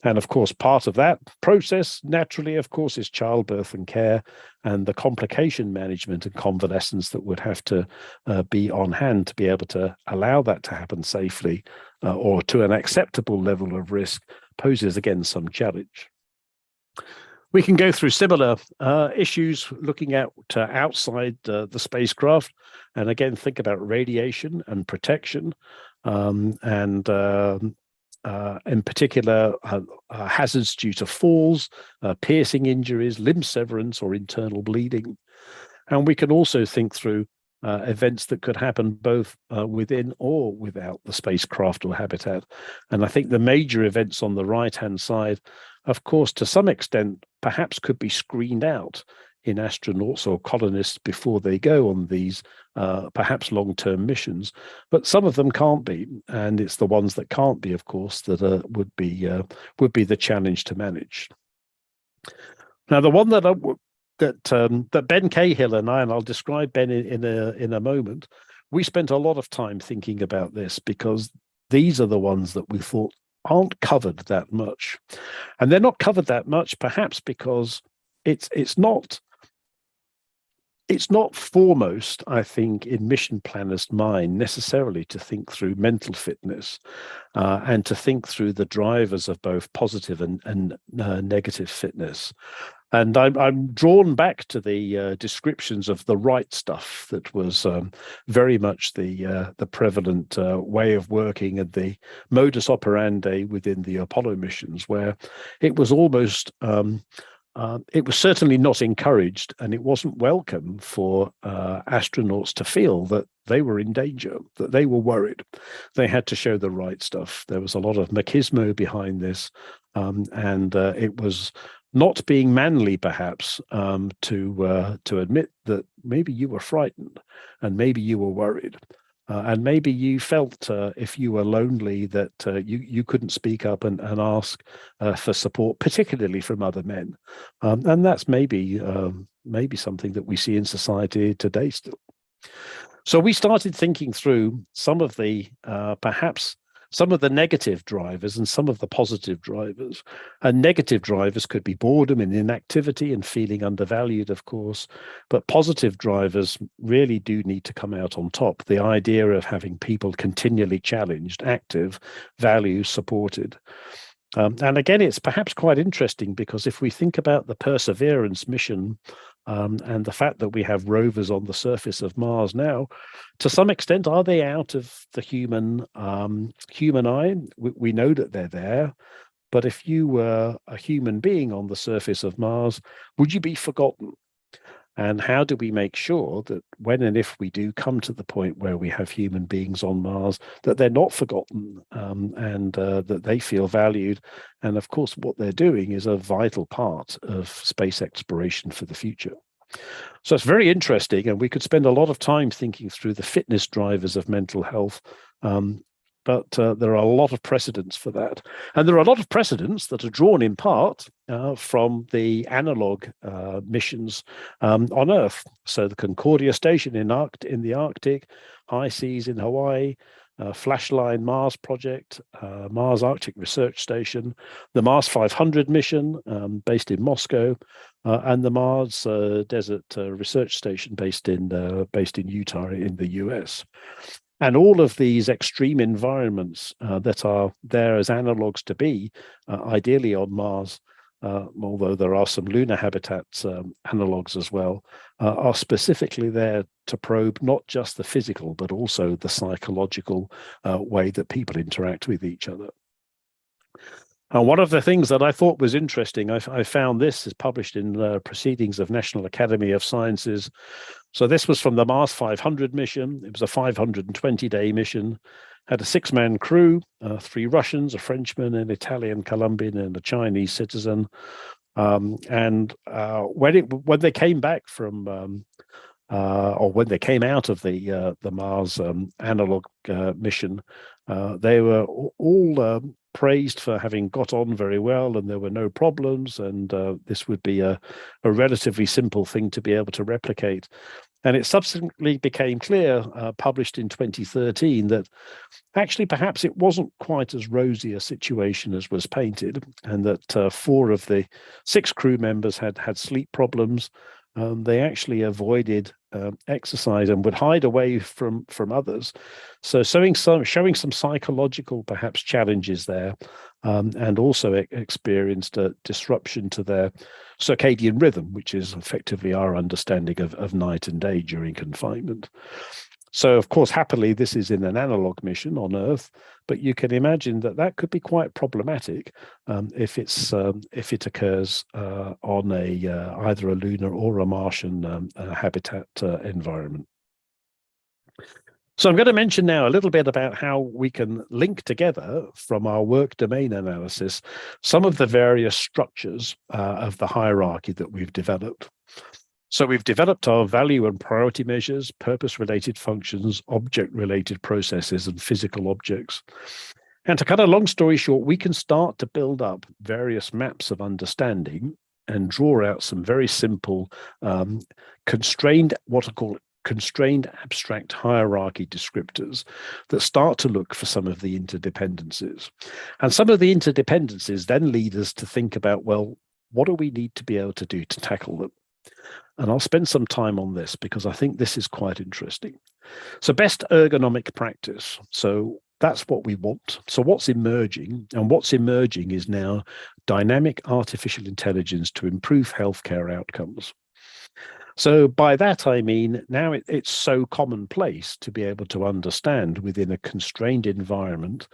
And of course, part of that process, naturally, of course, is childbirth and care, and the complication management and convalescence that would have to be on hand to be able to allow that to happen safely or to an acceptable level of risk poses again some challenge. We can go through similar issues looking at outside the spacecraft, and again think about radiation and protection, and in particular hazards due to falls, piercing injuries, limb severance, or internal bleeding. And we can also think through events that could happen both within or without the spacecraft or habitat. And I think the major events on the right-hand side, of course, to some extent, perhaps could be screened out in astronauts or colonists before they go on these perhaps long-term missions, but some of them can't be, and it's the ones that can't be, of course, that would be the challenge to manage. Now, the one that Ben Cahill and I'll describe Ben in a moment, we spent a lot of time thinking about this because these are the ones that we thought aren't covered that much, and they're not covered that much perhaps because it's not foremost, I think, in mission planners' mind necessarily to think through mental fitness and to think through the drivers of both positive and negative fitness. And I'm drawn back to the descriptions of the right stuff that was very much the prevalent way of working and the modus operandi within the Apollo missions, where it was almost it was certainly not encouraged, and it wasn't welcome for astronauts to feel that they were in danger, that they were worried. They had to show the right stuff. There was a lot of machismo behind this, and it was not being manly, perhaps, to admit that maybe you were frightened and maybe you were worried. And maybe you felt if you were lonely that you couldn't speak up and ask for support, particularly from other men. And that's maybe something that we see in society today still. So we started thinking through some of the perhaps some of the negative drivers and some of the positive drivers. And negative drivers could be boredom and inactivity and feeling undervalued, of course, but positive drivers really do need to come out on top. The idea of having people continually challenged, active, valued, supported. And again, it's perhaps quite interesting because if we think about the Perseverance mission and the fact that we have rovers on the surface of Mars now, to some extent, are they out of the human eye? We know that they're there, but if you were a human being on the surface of Mars, would you be forgotten? And how do we make sure that when and if we do come to the point where we have human beings on Mars, that they're not forgotten and that they feel valued? And of course, what they're doing is a vital part of space exploration for the future. So it's very interesting, and we could spend a lot of time thinking through the fitness drivers of mental health. But there are a lot of precedents for that. And there are a lot of precedents that are drawn in part from the analog missions on Earth. So the Concordia station in the Arctic, HI-SEAS in Hawaii, Flashline Mars project, Mars Arctic Research Station, the Mars 500 mission based in Moscow, and the Mars Desert Research Station based in Utah in the US. And all of these extreme environments that are there as analogs to be, ideally on Mars, although there are some lunar habitats analogs as well, are specifically there to probe not just the physical, but also the psychological way that people interact with each other. And one of the things that I thought was interesting, I found this is published in Proceedings of National Academy of Sciences. So this was from the Mars 500 mission. It was a 520-day mission, had a 6-man crew, 3 Russians, a Frenchman, an Italian, Colombian, and a Chinese citizen. When they came back from, or when they came out of the Mars analog mission, they were all praised for having got on very well, and there were no problems, and this would be a relatively simple thing to be able to replicate. And it subsequently became clear, published in 2013, that actually perhaps it wasn't quite as rosy a situation as was painted, and that 4 of the 6 crew members had sleep problems. They actually avoided exercise and would hide away from others. So showing some psychological perhaps challenges there, and also experienced a disruption to their circadian rhythm, which is effectively our understanding of night and day during confinement. So, of course, happily, this is in an analog mission on Earth, but you can imagine that that could be quite problematic if it occurs on either a lunar or a Martian habitat environment. So I'm going to mention now a little bit about how we can link together from our work domain analysis some of the various structures of the hierarchy that we've developed. So we've developed our value and priority measures, purpose-related functions, object-related processes, and physical objects. And to cut a long story short, we can start to build up various maps of understanding and draw out some very simple constrained abstract hierarchy descriptors that start to look for some of the interdependencies. And some of the interdependencies then lead us to think about, well, what do we need to be able to do to tackle them? And I'll spend some time on this because I think this is quite interesting. So best ergonomic practice. So that's what we want. So what's emerging? And what's emerging is now dynamic artificial intelligence to improve healthcare outcomes. So by that, I mean, now it's so commonplace to be able to understand within a constrained environment,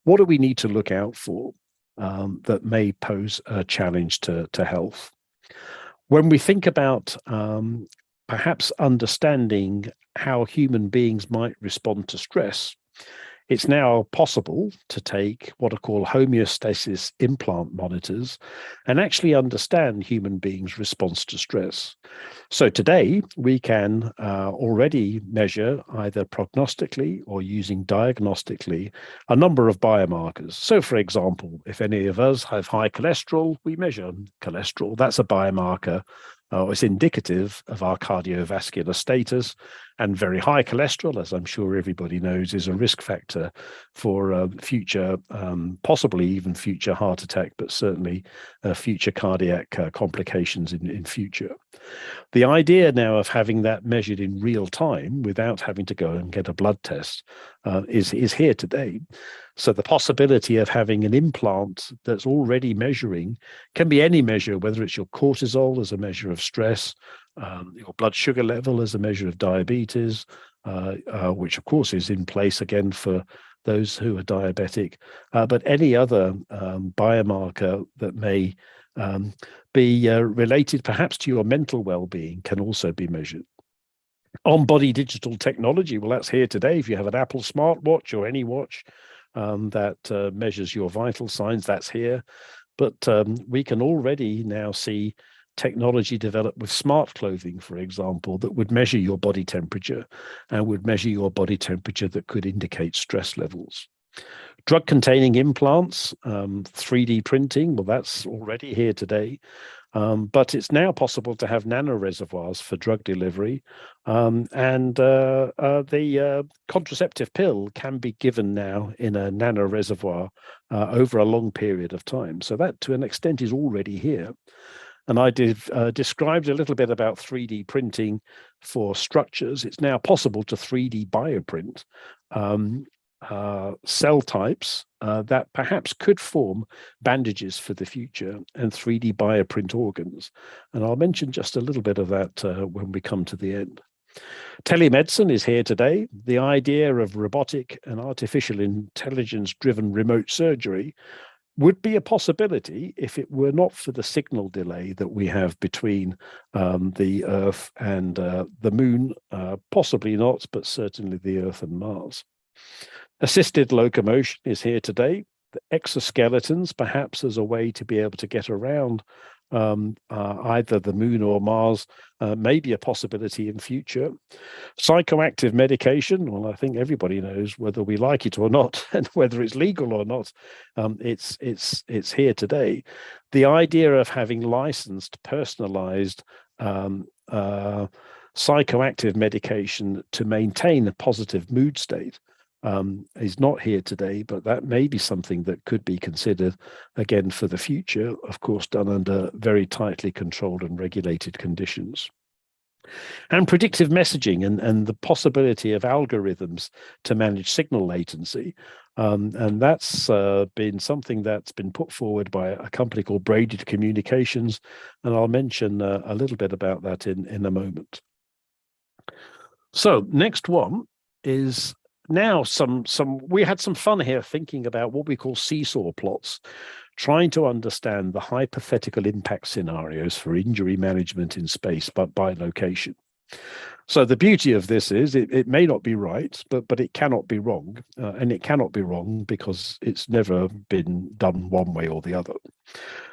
what do we need to look out for that may pose a challenge to health? When we think about perhaps understanding how human beings might respond to stress, it's now possible to take what are called homeostasis implant monitors and actually understand human beings' response to stress. So today we can already measure either prognostically or using diagnostically a number of biomarkers. So for example, if any of us have high cholesterol, we measure cholesterol. That's a biomarker. It's indicative of our cardiovascular status, and very high cholesterol, as I'm sure everybody knows, is a risk factor for future, possibly even future heart attack, but certainly future cardiac complications in future. The idea now of having that measured in real time without having to go and get a blood test is here today. So the possibility of having an implant that's already measuring can be any measure, whether it's your cortisol as a measure of stress, your blood sugar level as a measure of diabetes, which of course is in place again for those who are diabetic, but any other biomarker that may be related perhaps to your mental well-being can also be measured. On-body digital technology, well, that's here today. If you have an Apple smartwatch or any watch that measures your vital signs, that's here. But we can already now see technology developed with smart clothing, for example, that would measure your body temperature and would measure your body temperature that could indicate stress levels. Drug-containing implants, 3D printing, well, that's already here today. But it's now possible to have nanoreservoirs for drug delivery, and the contraceptive pill can be given now in a nanoreservoir over a long period of time. So that, to an extent, is already here. And I described a little bit about 3D printing for structures. It's now possible to 3D bioprint cell types that perhaps could form bandages for the future and 3D bioprint organs. And I'll mention just a little bit of that when we come to the end. Telemedicine is here today. The idea of robotic and artificial intelligence-driven remote surgery would be a possibility if it were not for the signal delay that we have between the Earth and the Moon, possibly not, but certainly the Earth and Mars. Assisted locomotion is here today. The exoskeletons, perhaps as a way to be able to get around either the Moon or Mars, may be a possibility in future. Psychoactive medication, well, I think everybody knows whether we like it or not, and whether it's legal or not. It's here today. The idea of having licensed, personalized psychoactive medication to maintain a positive mood state is not here today, but that may be something that could be considered again for the future, of course, done under very tightly controlled and regulated conditions. And predictive messaging and the possibility of algorithms to manage signal latency. And that's been something that's been put forward by a company called Braided Communications. And I'll mention a little bit about that in a moment. So next one is now we had some fun here thinking about what we call seesaw plots, trying to understand the hypothetical impact scenarios for injury management in space, but by location. So the beauty of this is it may not be right, but it cannot be wrong. And it cannot be wrong because it's never been done one way or the other.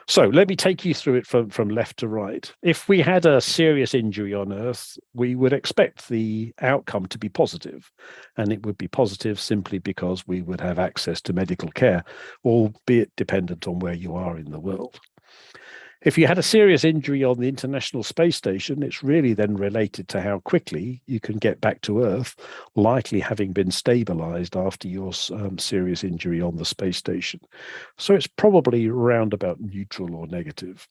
So let me take you through it from left to right. If we had a serious injury on Earth, we would expect the outcome to be positive. And it would be positive simply because we would have access to medical care, albeit dependent on where you are in the world. If you had a serious injury on the International Space Station, it's really then related to how quickly you can get back to Earth, likely having been stabilized after your serious injury on the space station. So it's probably round about neutral or negative.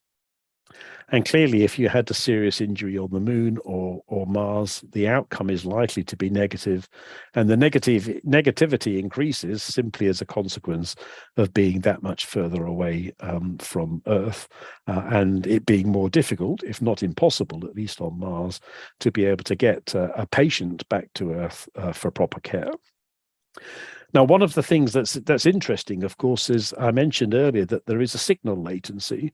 And clearly, if you had a serious injury on the Moon or Mars, the outcome is likely to be negative, and the negativity increases simply as a consequence of being that much further away from Earth, and it being more difficult, if not impossible, at least on Mars, to be able to get a patient back to Earth for proper care. Now, one of the things that's interesting, of course, is I mentioned earlier that there is a signal latency,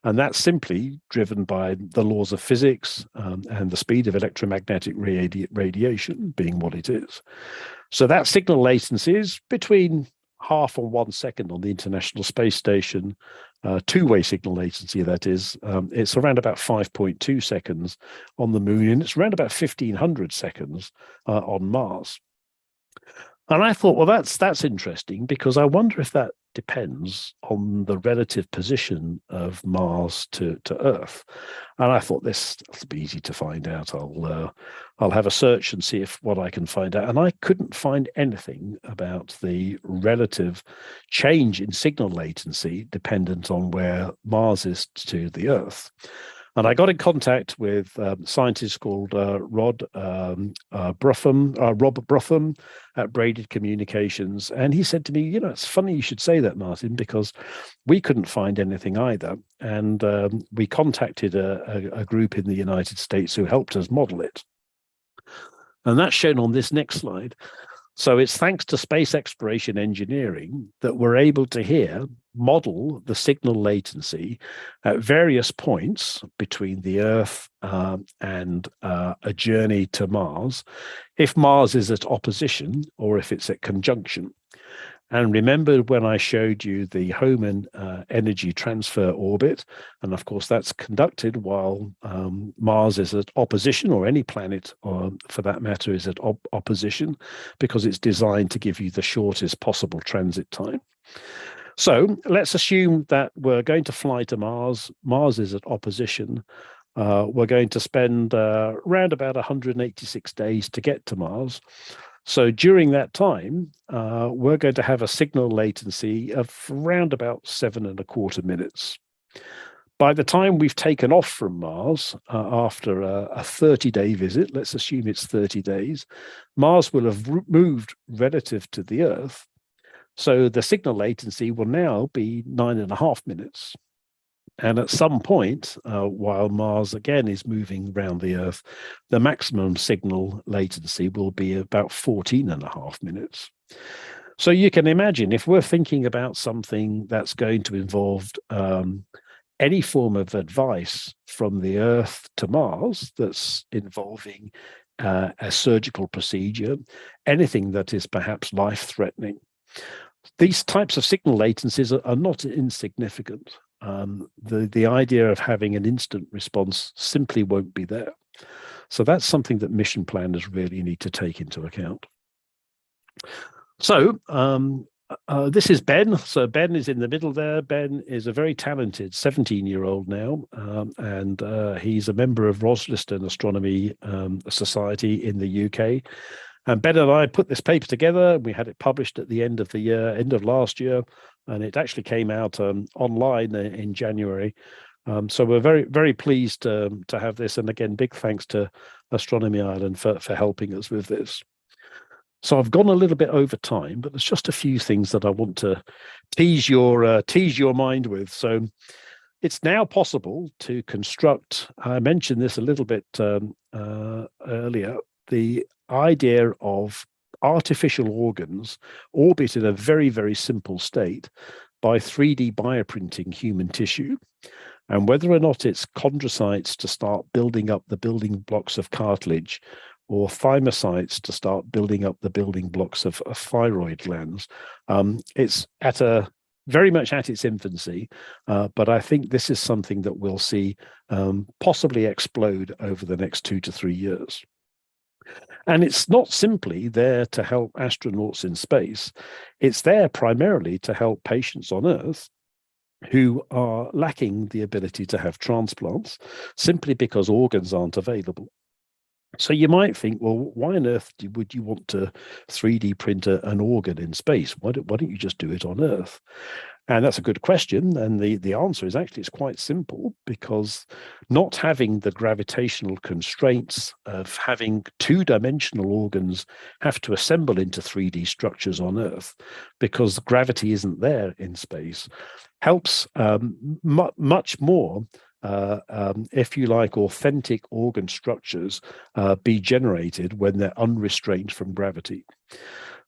and that's simply driven by the laws of physics and the speed of electromagnetic radiation being what it is. So that signal latency is between 0.5 and 1 second on the International Space Station, two-way signal latency, that is. It's around about 5.2 seconds on the Moon, and it's around about 1,500 seconds on Mars. And I thought, well, that's interesting, because I wonder if that depends on the relative position of Mars to Earth. And I thought this will be easy to find out. I'll have a search and see what I can find out. And I couldn't find anything about the relative change in signal latency dependent on where Mars is to the Earth. And I got in contact with a scientist called Rob Brotham at Braided Communications. And he said to me, it's funny you should say that, Martin, because we couldn't find anything either. And we contacted a group in the United States who helped us model it. And that's shown on this next slide. So it's thanks to space exploration engineering that we're able to model the signal latency at various points between the Earth and a journey to Mars, if Mars is at opposition or if it's at conjunction. And remember when I showed you the Hohmann energy transfer orbit, and of course that's conducted while Mars is at opposition, or any planet for that matter is at opposition, because it's designed to give you the shortest possible transit time. So let's assume that we're going to fly to Mars. Mars is at opposition. We're going to spend around about 186 days to get to Mars. So during that time, we're going to have a signal latency of around about 7.25 minutes. By the time we've taken off from Mars, after a 30-day visit, let's assume it's 30 days, Mars will have moved relative to the Earth. So the signal latency will now be 9.5 minutes. And at some point, while Mars again is moving around the Earth, the maximum signal latency will be about 14.5 minutes. So you can imagine, if we're thinking about something that's going to involve any form of advice from the Earth to Mars that's involving a surgical procedure, anything that is perhaps life-threatening, these types of signal latencies are not insignificant. The idea of having an instant response simply won't be there. So that's something that mission planners really need to take into account. So this is Ben. So Ben is in the middle there. Ben is a very talented 17-year-old now, and he's a member of Rosleston Astronomy Society in the UK. And Ben and I put this paper together. We had it published at the end of the year, end of last year, and it actually came out online in January. So we're very, very pleased to have this. And again, big thanks to Astronomy Ireland for helping us with this. So I've gone a little bit over time, but there's just a few things that I want to tease your mind with. So it's now possible to construct, I mentioned this a little bit earlier, the idea of artificial organs orbit in a very, very simple state by 3D bioprinting human tissue. And whether or not it's chondrocytes to start building up the building blocks of cartilage, or thymocytes to start building up the building blocks of thyroid glands, it's very much at its infancy, but I think this is something that we'll see possibly explode over the next 2 to 3 years. And it's not simply there to help astronauts in space. It's there primarily to help patients on Earth who are lacking the ability to have transplants simply because organs aren't available. So you might think, well, why on earth would you want to 3D print an organ in space? Why don't you just do it on Earth? And that's a good question. And the answer is actually it's quite simple, because not having the gravitational constraints of having two-dimensional organs have to assemble into 3D structures on Earth, because gravity isn't there in space, helps much more, if you like, authentic organ structures be generated when they're unrestrained from gravity.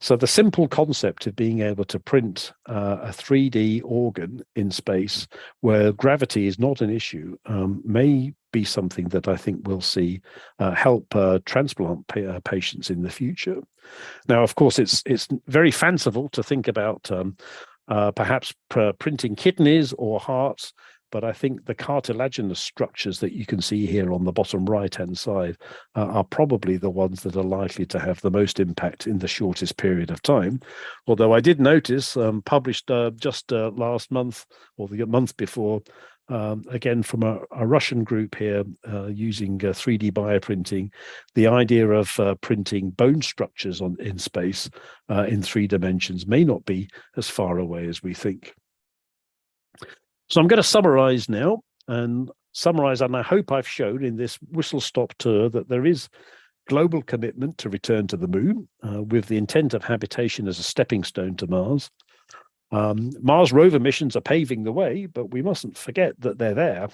So the simple concept of being able to print a 3D organ in space where gravity is not an issue may be something that I think we'll see help transplant patients in the future. Now, of course, it's very fanciful to think about perhaps printing kidneys or hearts, but I think the cartilaginous structures that you can see here on the bottom right-hand side are probably the ones that are likely to have the most impact in the shortest period of time. Although I did notice, published just last month or the month before, again from a Russian group here using 3D bioprinting, the idea of printing bone structures in space in 3 dimensions may not be as far away as we think. So I'm going to summarize now, and I hope I've shown in this whistle-stop tour that there is global commitment to return to the moon with the intent of habitation as a stepping stone to Mars. Mars rover missions are paving the way, but we mustn't forget that they're there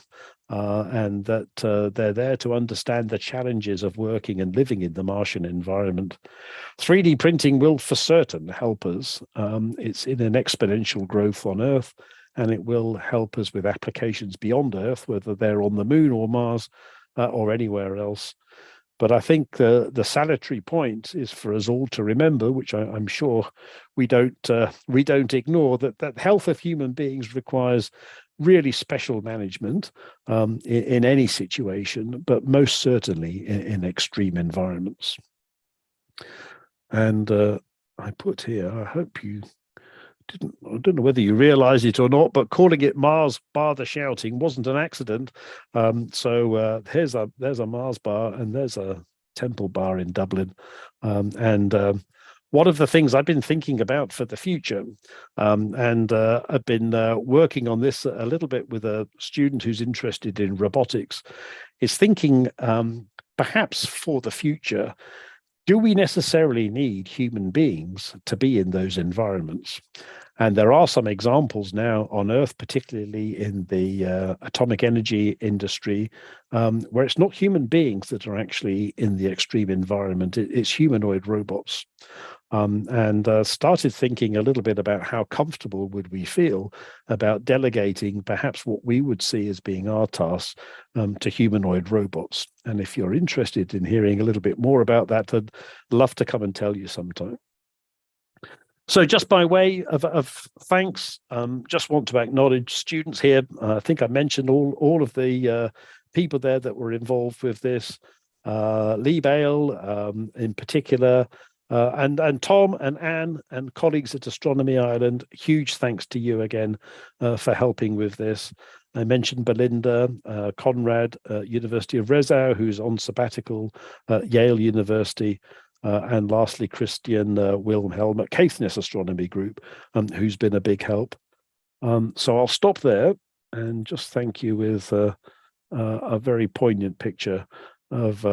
and that they're there to understand the challenges of working and living in the Martian environment. 3D printing will for certain help us. It's in an exponential growth on Earth, and it will help us with applications beyond Earth, whether they're on the moon or Mars or anywhere else. But I think the salutary point is for us all to remember, which I'm sure we don't ignore, that health of human beings requires really special management in any situation, but most certainly in extreme environments. And I put here, I hope you didn't, I don't know whether you realize it or not, but calling it Mars Bar the Shouting wasn't an accident. So there's a Mars bar and there's a Temple bar in Dublin. One of the things I've been thinking about for the future, and I've been working on this a little bit with a student who's interested in robotics, is thinking perhaps for the future, do we necessarily need human beings to be in those environments? And there are some examples now on Earth, particularly in the atomic energy industry, where it's not human beings that are actually in the extreme environment, it's humanoid robots. And started thinking a little bit about how comfortable would we feel about delegating perhaps what we would see as being our tasks to humanoid robots. And if you're interested in hearing a little bit more about that, I'd love to come and tell you sometime. So just by way of thanks, just want to acknowledge students here. I think I mentioned all of the people there that were involved with this. Lee Bale in particular, and Tom and Anne and colleagues at Astronomy Ireland, huge thanks to you again for helping with this. I mentioned Belinda, Conrad, University of Rezau, who's on sabbatical at Yale University, and lastly, Christian Wilhelm at Caithness Astronomy Group, who's been a big help. So I'll stop there and just thank you with a very poignant picture of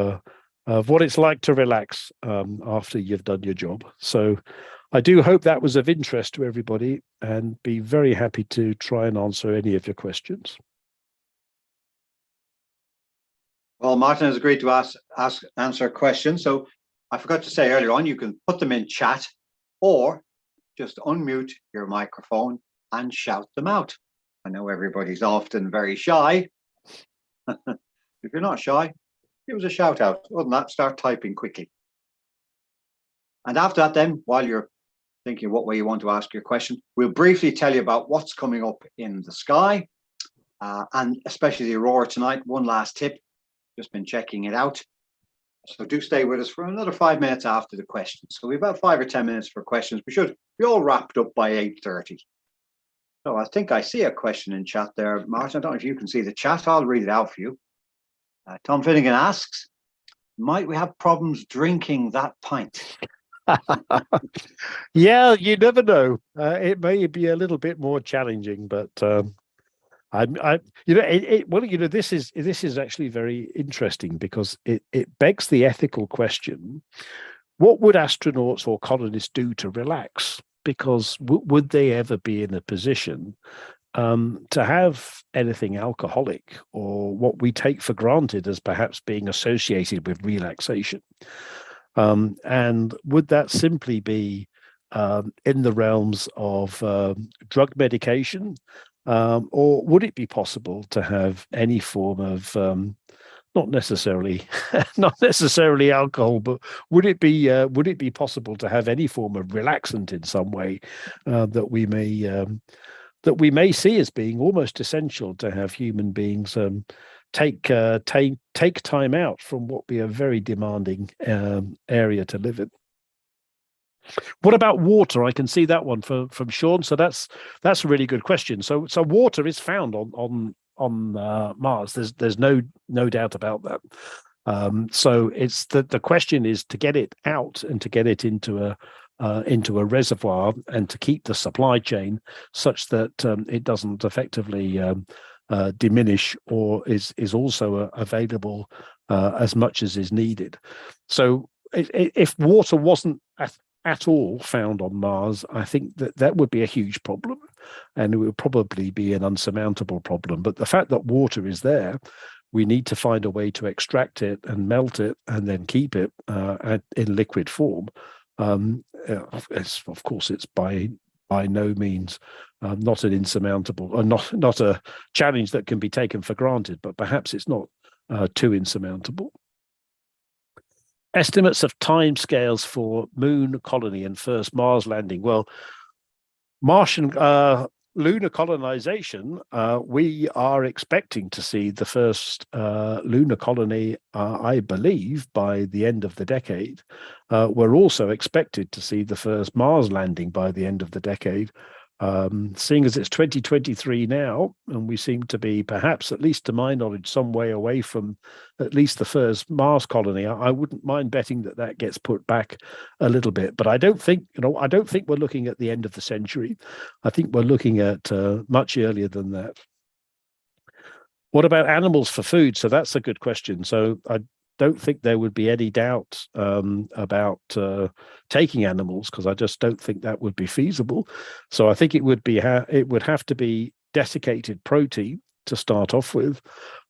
what it's like to relax after you've done your job. So I do hope that was of interest to everybody, and be very happy to try and answer any of your questions. Well, Martin has agreed to answer questions. So I forgot to say earlier on, you can put them in chat or just unmute your microphone and shout them out. I know everybody's often very shy. If you're not shy, give us a shout out. Other than that, start typing quickly. And after that, then, while you're thinking what way you want to ask your question, we'll briefly tell you about what's coming up in the sky, and especially the aurora tonight. One last tip, just been checking it out. So do stay with us for another 5 minutes after the questions. So we've about 5 or 10 minutes for questions. We should be all wrapped up by 8:30. So I think I see a question in chat there, Martin. I don't know if you can see the chat. I'll read it out for you. Tom Finnegan asks, might we have problems drinking that pint? Yeah, you never know. It may be a little bit more challenging, but this is actually very interesting because it begs the ethical question: what would astronauts or colonists do to relax? Because would they ever be in a position to have anything alcoholic or what we take for granted as perhaps being associated with relaxation? And would that simply be in the realms of drug medication, or would it be possible to have any form of not necessarily alcohol, but would it be possible to have any form of relaxant in some way that we may see as being almost essential to have human beings take time out from what be a very demanding area to live in. What about water? I can see that one from Sean. So that's a really good question. So water is found on Mars. There's no doubt about that. So it's the question is to get it out and to get it into a reservoir and to keep the supply chain such that it doesn't effectively diminish or is also available as much as is needed. So if water wasn't at all found on Mars, I think that would be a huge problem, and it would probably be an unsurmountable problem. But the fact that water is there, we need to find a way to extract it and melt it and then keep it in liquid form. Of course, it's by no means not an insurmountable, or not a challenge that can be taken for granted, but perhaps it's not too insurmountable. Estimates of timescales for moon colony and first Mars landing. Well, Martian lunar colonization, we are expecting to see the first lunar colony, I believe, by the end of the decade. We're also expected to see the first Mars landing by the end of the decade. Seeing as it's 2023 now, and we seem to be, perhaps, at least to my knowledge, some way away from at least the first Mars colony, I wouldn't mind betting that that gets put back a little bit. But I don't think, I don't think we're looking at the end of the century. I think we're looking at much earlier than that. What about animals for food? So that's a good question. So I don't think there would be any doubt about taking animals, because I just don't think that would be feasible. So I think it would be it would have to be desiccated protein to start off with,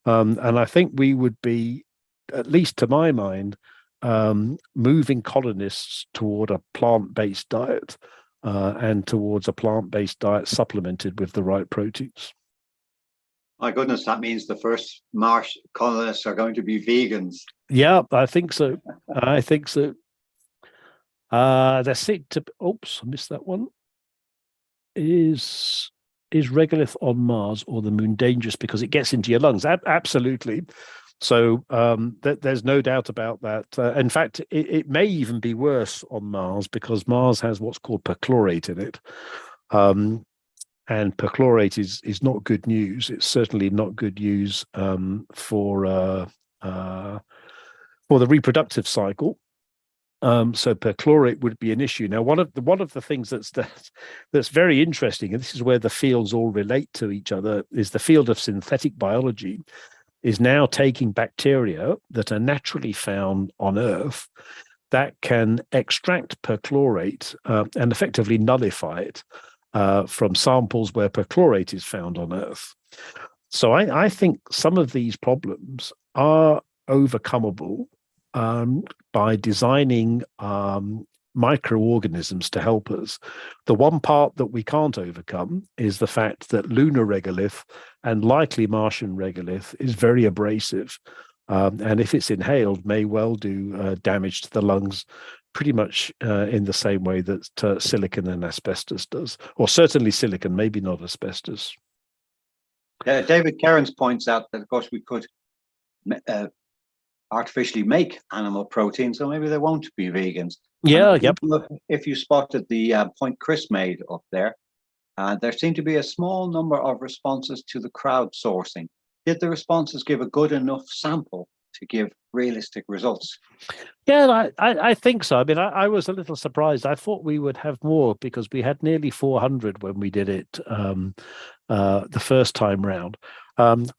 and I think we would be, at least to my mind, moving colonists toward a plant-based diet and towards a plant-based diet supplemented with the right proteins. My goodness, that means the first Mars colonists are going to be vegans. Yeah, I think so. I think so. There seem to. Oops, I missed that one. Is regolith on Mars or the moon dangerous because it gets into your lungs? Absolutely. So there's no doubt about that. In fact, it may even be worse on Mars because Mars has what's called perchlorate in it. And perchlorate is not good news. It's certainly not good news for the reproductive cycle. So perchlorate would be an issue. Now, one of the things that's very interesting, and this is where the fields all relate to each other, is the field of synthetic biology is now taking bacteria that are naturally found on Earth that can extract perchlorate and effectively nullify it from samples where perchlorate is found on Earth. So I think some of these problems are overcomable by designing microorganisms to help us. The one part that we can't overcome is the fact that lunar regolith and likely Martian regolith is very abrasive. And if it's inhaled, may well do damage to the lungs pretty much in the same way that silicon and asbestos does, or certainly silicon, maybe not asbestos. David Kerins points out that, of course, we could artificially make animal protein, so maybe they won't be vegans. Yeah, yep. If you spotted the point Chris made up there, there seemed to be a small number of responses to the crowdsourcing. Did the responses give a good enough sample to give realistic results? Yeah, I think so. I mean, I was a little surprised. I thought we would have more because we had nearly 400 when we did it the first time round. And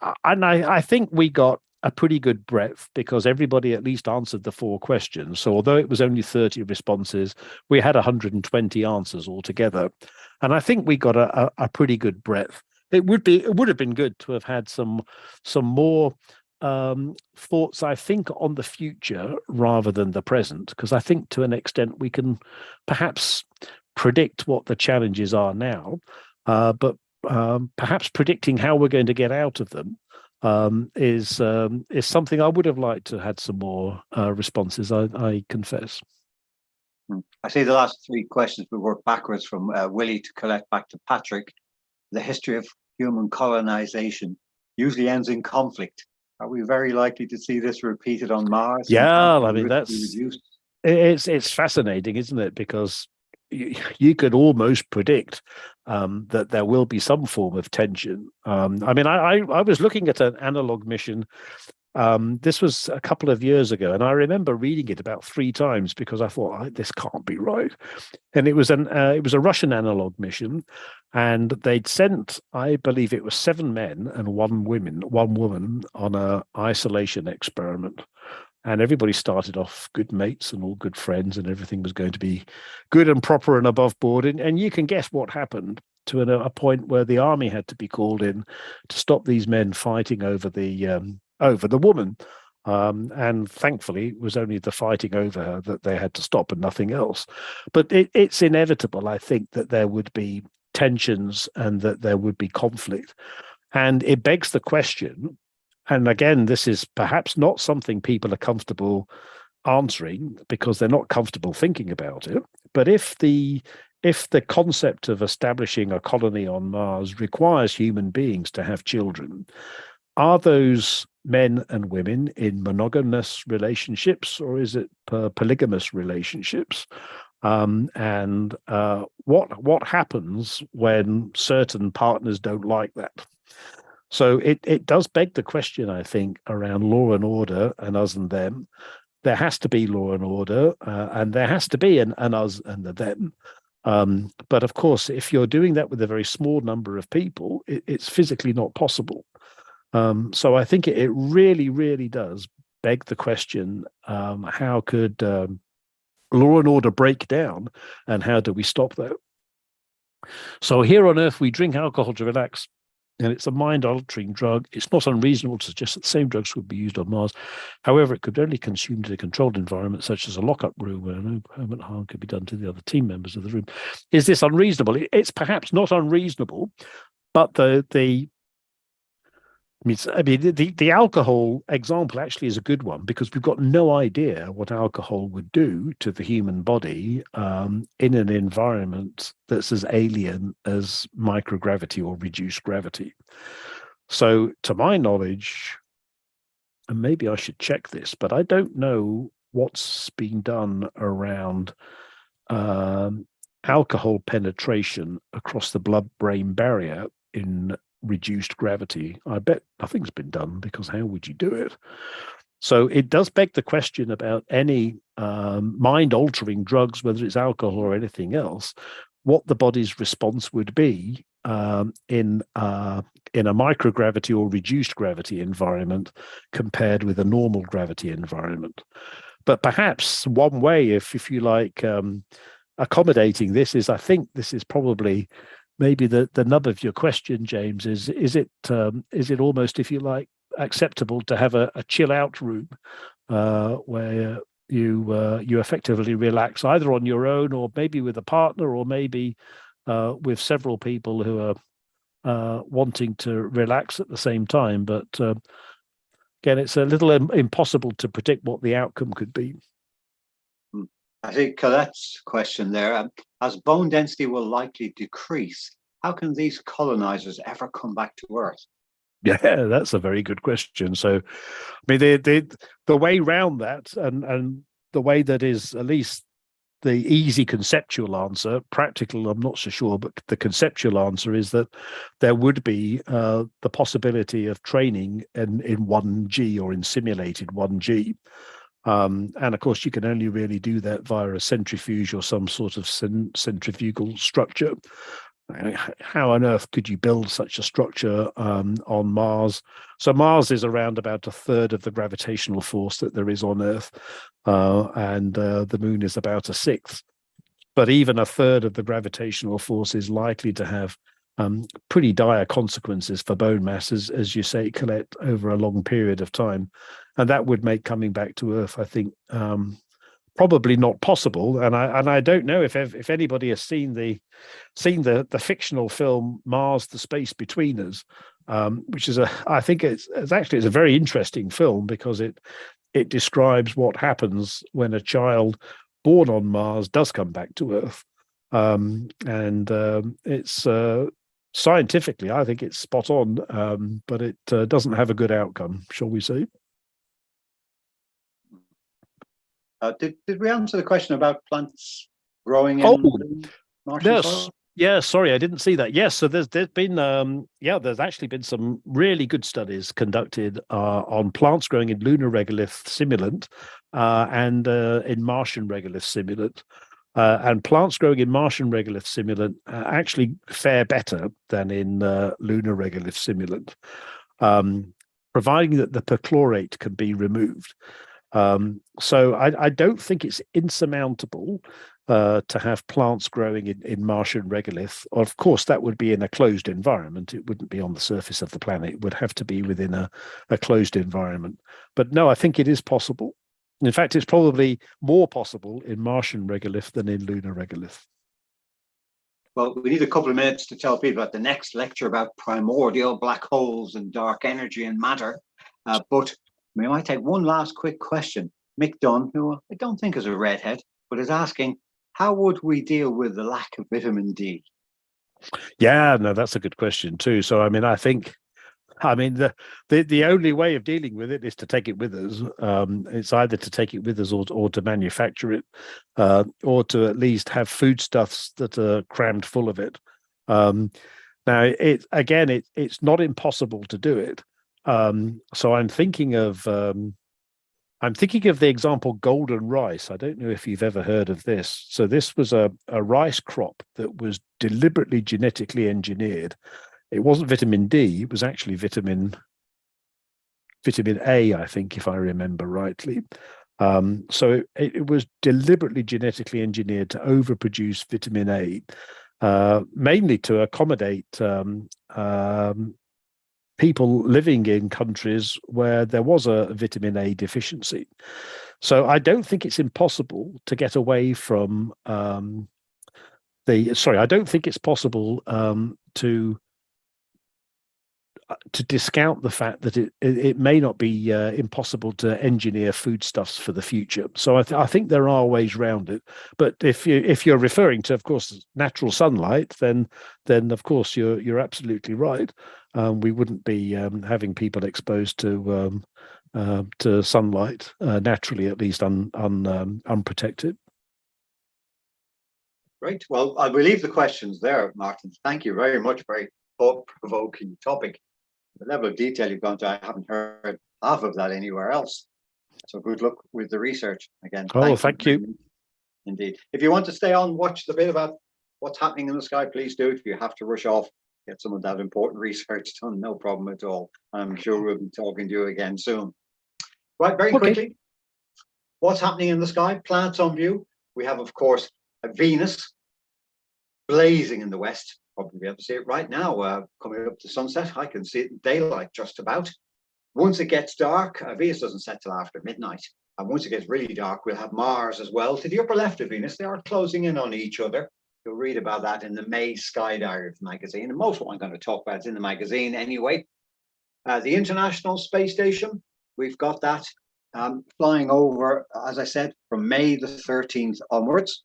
I think we got a pretty good breadth because everybody at least answered the 4 questions. So although it was only 30 responses, we had 120 answers altogether. And I think we got a pretty good breadth. It would have been good to have had some more thoughts, I think, on the future rather than the present, because I think to an extent we can perhaps predict what the challenges are now, but perhaps predicting how we're going to get out of them is something I would have liked to have had some more responses, I confess. I see the last 3 questions we work backwards from Willie to collect back to Patrick. The history of human colonization usually ends in conflict. Are we very likely to see this repeated on Mars? Yeah, I mean, it's fascinating, isn't it? Because you could almost predict that there will be some form of tension. I mean, I was looking at an analog mission. This was a couple of years ago, and I remember reading it about 3 times because I thought, this can't be right. And it was a Russian analog mission, and they'd sent, I believe it was 7 men and 1 woman on a isolation experiment. And everybody started off good mates and all good friends, and everything was going to be good and proper and above board. And you can guess what happened to a point where the army had to be called in to stop these men fighting over the woman. And thankfully, it was only the fighting over her that they had to stop and nothing else. But it's inevitable, I think, that there would be tensions and that there would be conflict. And it begs the question, and again, this is perhaps not something people are comfortable answering because they're not comfortable thinking about it. But if the concept of establishing a colony on Mars requires human beings to have children, are those men and women in monogamous relationships, or is it polygamous relationships? And what happens when certain partners don't like that? So it does beg the question, I think, around law and order and us and them. There has to be law and order, and there has to be an us and the them. But of course, if you're doing that with a very small number of people, it's physically not possible. So I think it really, really does beg the question, how could law and order break down, and how do we stop that? So here on Earth, we drink alcohol to relax, and it's a mind-altering drug. It's not unreasonable to suggest that the same drugs would be used on Mars. However, it could only be consumed in a controlled environment, such as a lock-up room where no permanent harm could be done to the other team members of the room. Is this unreasonable? It's perhaps not unreasonable, but the alcohol example actually is a good one, because we've got no idea what alcohol would do to the human body in an environment that's as alien as microgravity or reduced gravity. So to my knowledge, and maybe I should check this, but I don't know what's been done around alcohol penetration across the blood-brain barrier in reduced gravity. I bet nothing's been done, because how would you do it? So it does beg the question about any mind-altering drugs, whether it's alcohol or anything else, what the body's response would be in a microgravity or reduced gravity environment compared with a normal gravity environment. But perhaps one way, if you like, accommodating this is, I think this is probably maybe the nub of your question, James, is it almost, if you like, acceptable to have a chill out room where you effectively relax either on your own, or maybe with a partner, or maybe with several people who are wanting to relax at the same time. But again, it's a little impossible to predict what the outcome could be. I think Colette's question there, as bone density will likely decrease, how can these colonizers ever come back to Earth? Yeah, that's a very good question. So, I mean, the way round that, and the way that is at least the easy conceptual answer, practical, I'm not so sure, but the conceptual answer is that there would be the possibility of training in 1G or in simulated 1G. And of course, you can only really do that via a centrifuge or some sort of centrifugal structure. How on earth could you build such a structure on Mars? So Mars is around about a third of the gravitational force that there is on Earth, and the Moon is about a sixth. But even a third of the gravitational force is likely to have pretty dire consequences for bone mass, as you say, Colette, over a long period of time. And that would make coming back to Earth, I think, probably not possible. And I don't know if anybody has seen the fictional film Mars: The Space Between Us, which is I think it's a very interesting film, because it describes what happens when a child born on Mars does come back to Earth. It's scientifically, I think it's spot on, but it doesn't have a good outcome, shall we say. Did we answer the question about plants growing in Martian soil? Yeah, sorry, I didn't see that. Yes, so there's been there's actually been some really good studies conducted on plants growing in lunar regolith simulant and in Martian regolith simulant. And plants growing in Martian regolith simulant actually fare better than in lunar regolith simulant, providing that the perchlorate can be removed. So I don't think it's insurmountable to have plants growing in Martian regolith. Of course, that would be in a closed environment. It wouldn't be on the surface of the planet. It would have to be within a closed environment. But no, I think it is possible. In fact, it's probably more possible in Martian regolith than in lunar regolith. Well, we need a couple of minutes to tell people about the next lecture about primordial black holes and dark energy and matter. But we might take one last quick question. Mick Dunn, who I don't think is a redhead, but is asking, how would we deal with the lack of vitamin D? Yeah, no, that's a good question too. So, I mean, the only way of dealing with it is to take it with us. It's either to take it with us or to manufacture it, or to at least have foodstuffs that are crammed full of it. Now, it's not impossible to do it. So I'm thinking of the example golden rice. I don't know if you've ever heard of this. So this was a rice crop that was deliberately genetically engineered. It wasn't vitamin D, it was actually vitamin A, I think, if I remember rightly. So it was deliberately genetically engineered to overproduce vitamin A, mainly to accommodate people living in countries where there was a vitamin A deficiency. So I don't think it's impossible to get away from I don't think it's possible to discount the fact that it may not be impossible to engineer foodstuffs for the future. So I think there are ways around it. But if you're referring to, of course, natural sunlight, then of course you're absolutely right. We wouldn't be having people exposed to sunlight naturally, at least unprotected. Great. Well, I'll leave the questions there, Martin. Thank you very much. Very thought-provoking topic. The level of detail you've gone to, I haven't heard half of that anywhere else. So good luck with the research again. Oh, thank you. Indeed. If you want to stay on, watch the bit about what's happening in the sky, please do. If you have to rush off, get some of that important research done, no problem at all. I'm sure we'll be talking to you again soon. Right, very quickly, what's happening in the sky? Planets on view. We have, of course, a Venus blazing in the west. Probably be able to see it right now, coming up to sunset. I can see it in daylight just about. Once it gets dark, Venus doesn't set till after midnight. And once it gets really dark, we'll have Mars as well. To the upper left of Venus, they are closing in on each other. You'll read about that in the May Sky Diary magazine. And most of what I'm going to talk about is in the magazine anyway. The International Space Station, we've got that flying over, as I said, from May the 13th onwards.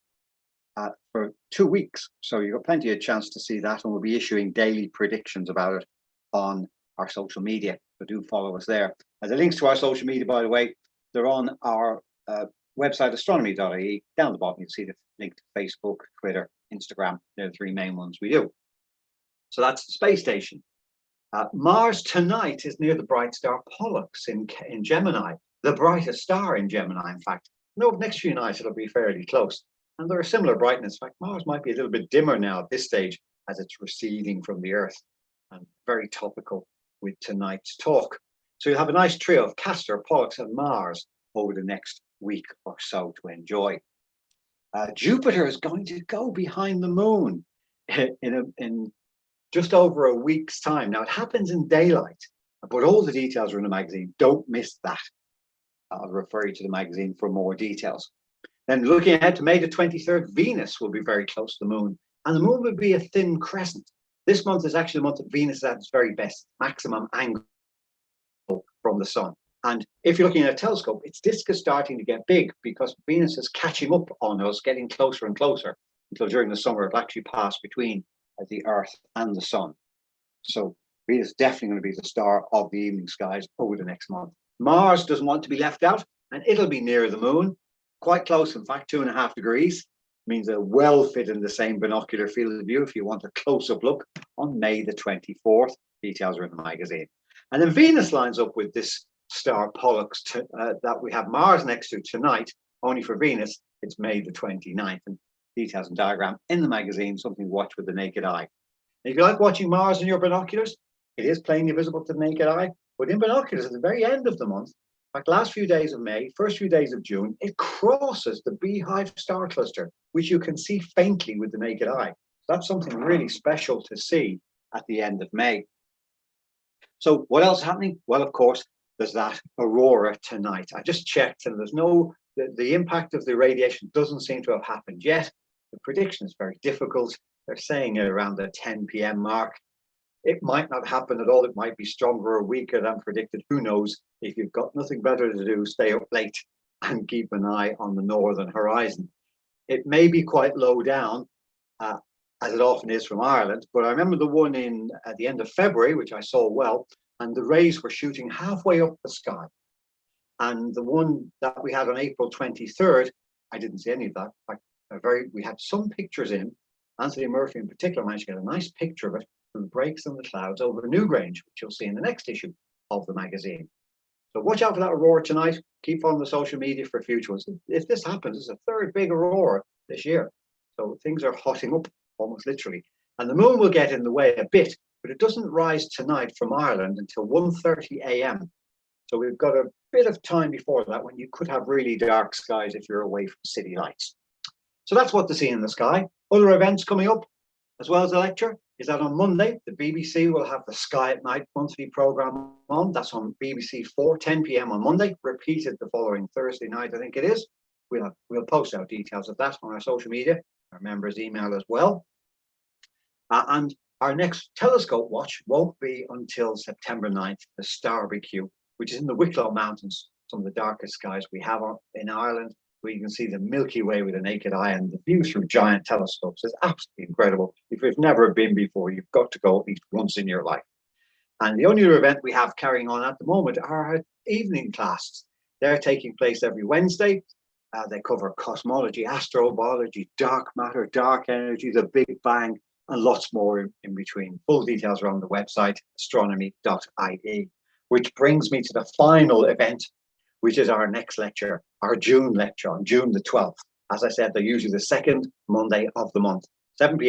For 2 weeks. So you've got plenty of chance to see that, and we'll be issuing daily predictions about it on our social media. So do follow us there. The links to our social media, by the way, they're on our website, astronomy.ie. Down the bottom, you'll see the link to Facebook, Twitter, Instagram. They're the three main ones we do. So that's the space station. Mars tonight is near the bright star Pollux in Gemini, the brightest star in Gemini, in fact. And over the next few nights, it'll be fairly close. And they're a similar brightness. In fact, Mars might be a little bit dimmer now at this stage as it's receding from the Earth, and very topical with tonight's talk. So you'll have a nice trio of Castor, Pollux, and Mars over the next week or so to enjoy. Jupiter is going to go behind the moon in just over a week's time. Now, it happens in daylight, but all the details are in the magazine. Don't miss that. I'll refer you to the magazine for more details. Then looking ahead to May the 23rd, Venus will be very close to the moon, and the moon will be a thin crescent. This month is actually the month that Venus is at its very best, maximum angle from the sun. And if you're looking at a telescope, its disk is starting to get big because Venus is catching up on us, getting closer and closer until during the summer it'll actually pass between the Earth and the sun. So Venus is definitely going to be the star of the evening skies over the next month. Mars doesn't want to be left out, and it'll be near the moon. Quite close, in fact, 2.5 degrees. Means a well fit in the same binocular field of view if you want a close-up look on May the 24th. Details are in the magazine. And then Venus lines up with this star Pollux that we have Mars next to tonight. Only for Venus, it's May the 29th. And details and diagram in the magazine, something to watch with the naked eye. And if you like watching Mars in your binoculars, it is plainly visible to the naked eye. But in binoculars, at the very end of the month, in fact, last few days of May, first few days of June, it crosses the Beehive star cluster, which you can see faintly with the naked eye. So that's something really special to see at the end of May. So what else is happening? Well, of course, there's that aurora tonight. I just checked, and there's the impact of the radiation doesn't seem to have happened yet. The prediction is very difficult. They're saying it around the 10 p.m. mark. It might not happen at all. It might be stronger or weaker than predicted. Who knows? If you've got nothing better to do, stay up late and keep an eye on the northern horizon. It may be quite low down, as it often is from Ireland, but I remember the one at the end of February, which I saw well, and the rays were shooting halfway up the sky. And the one that we had on April 23rd, I didn't see any of that. In fact, we had some pictures in. Anthony Murphy in particular managed to get a nice picture of it from breaks in the clouds over Newgrange, which you'll see in the next issue of the magazine. So watch out for that aurora tonight. Keep on the social media for future ones. If this happens, it's a third big aurora this year. So things are hotting up almost literally. And the moon will get in the way a bit, but it doesn't rise tonight from Ireland until 1:30 a.m. So we've got a bit of time before that when you could have really dark skies if you're away from city lights. So that's what to see in the sky. Other events coming up, as well as the lecture, is that on Monday, the BBC will have the Sky at Night monthly programme on. That's on BBC 4, 10 p.m. on Monday, repeated the following Thursday night, I think it is. We'll post out details of that on our social media, our members' email as well. And our next telescope watch won't be until September 9th, the Starbecue, which is in the Wicklow Mountains, some of the darkest skies we have in Ireland, where you can see the Milky Way with the naked eye, and the views from giant telescopes is absolutely incredible. If you've never been before, you've got to go at least once in your life. And the only other event we have carrying on at the moment are our evening classes. They're taking place every Wednesday. They cover cosmology, astrobiology, dark matter, dark energy, the Big Bang, and lots more in between. Full details are on the website, astronomy.ie. Which brings me to the final event, which is our next lecture, our June lecture on June the 12th. As I said, they're usually the second Monday of the month, 7 p.m.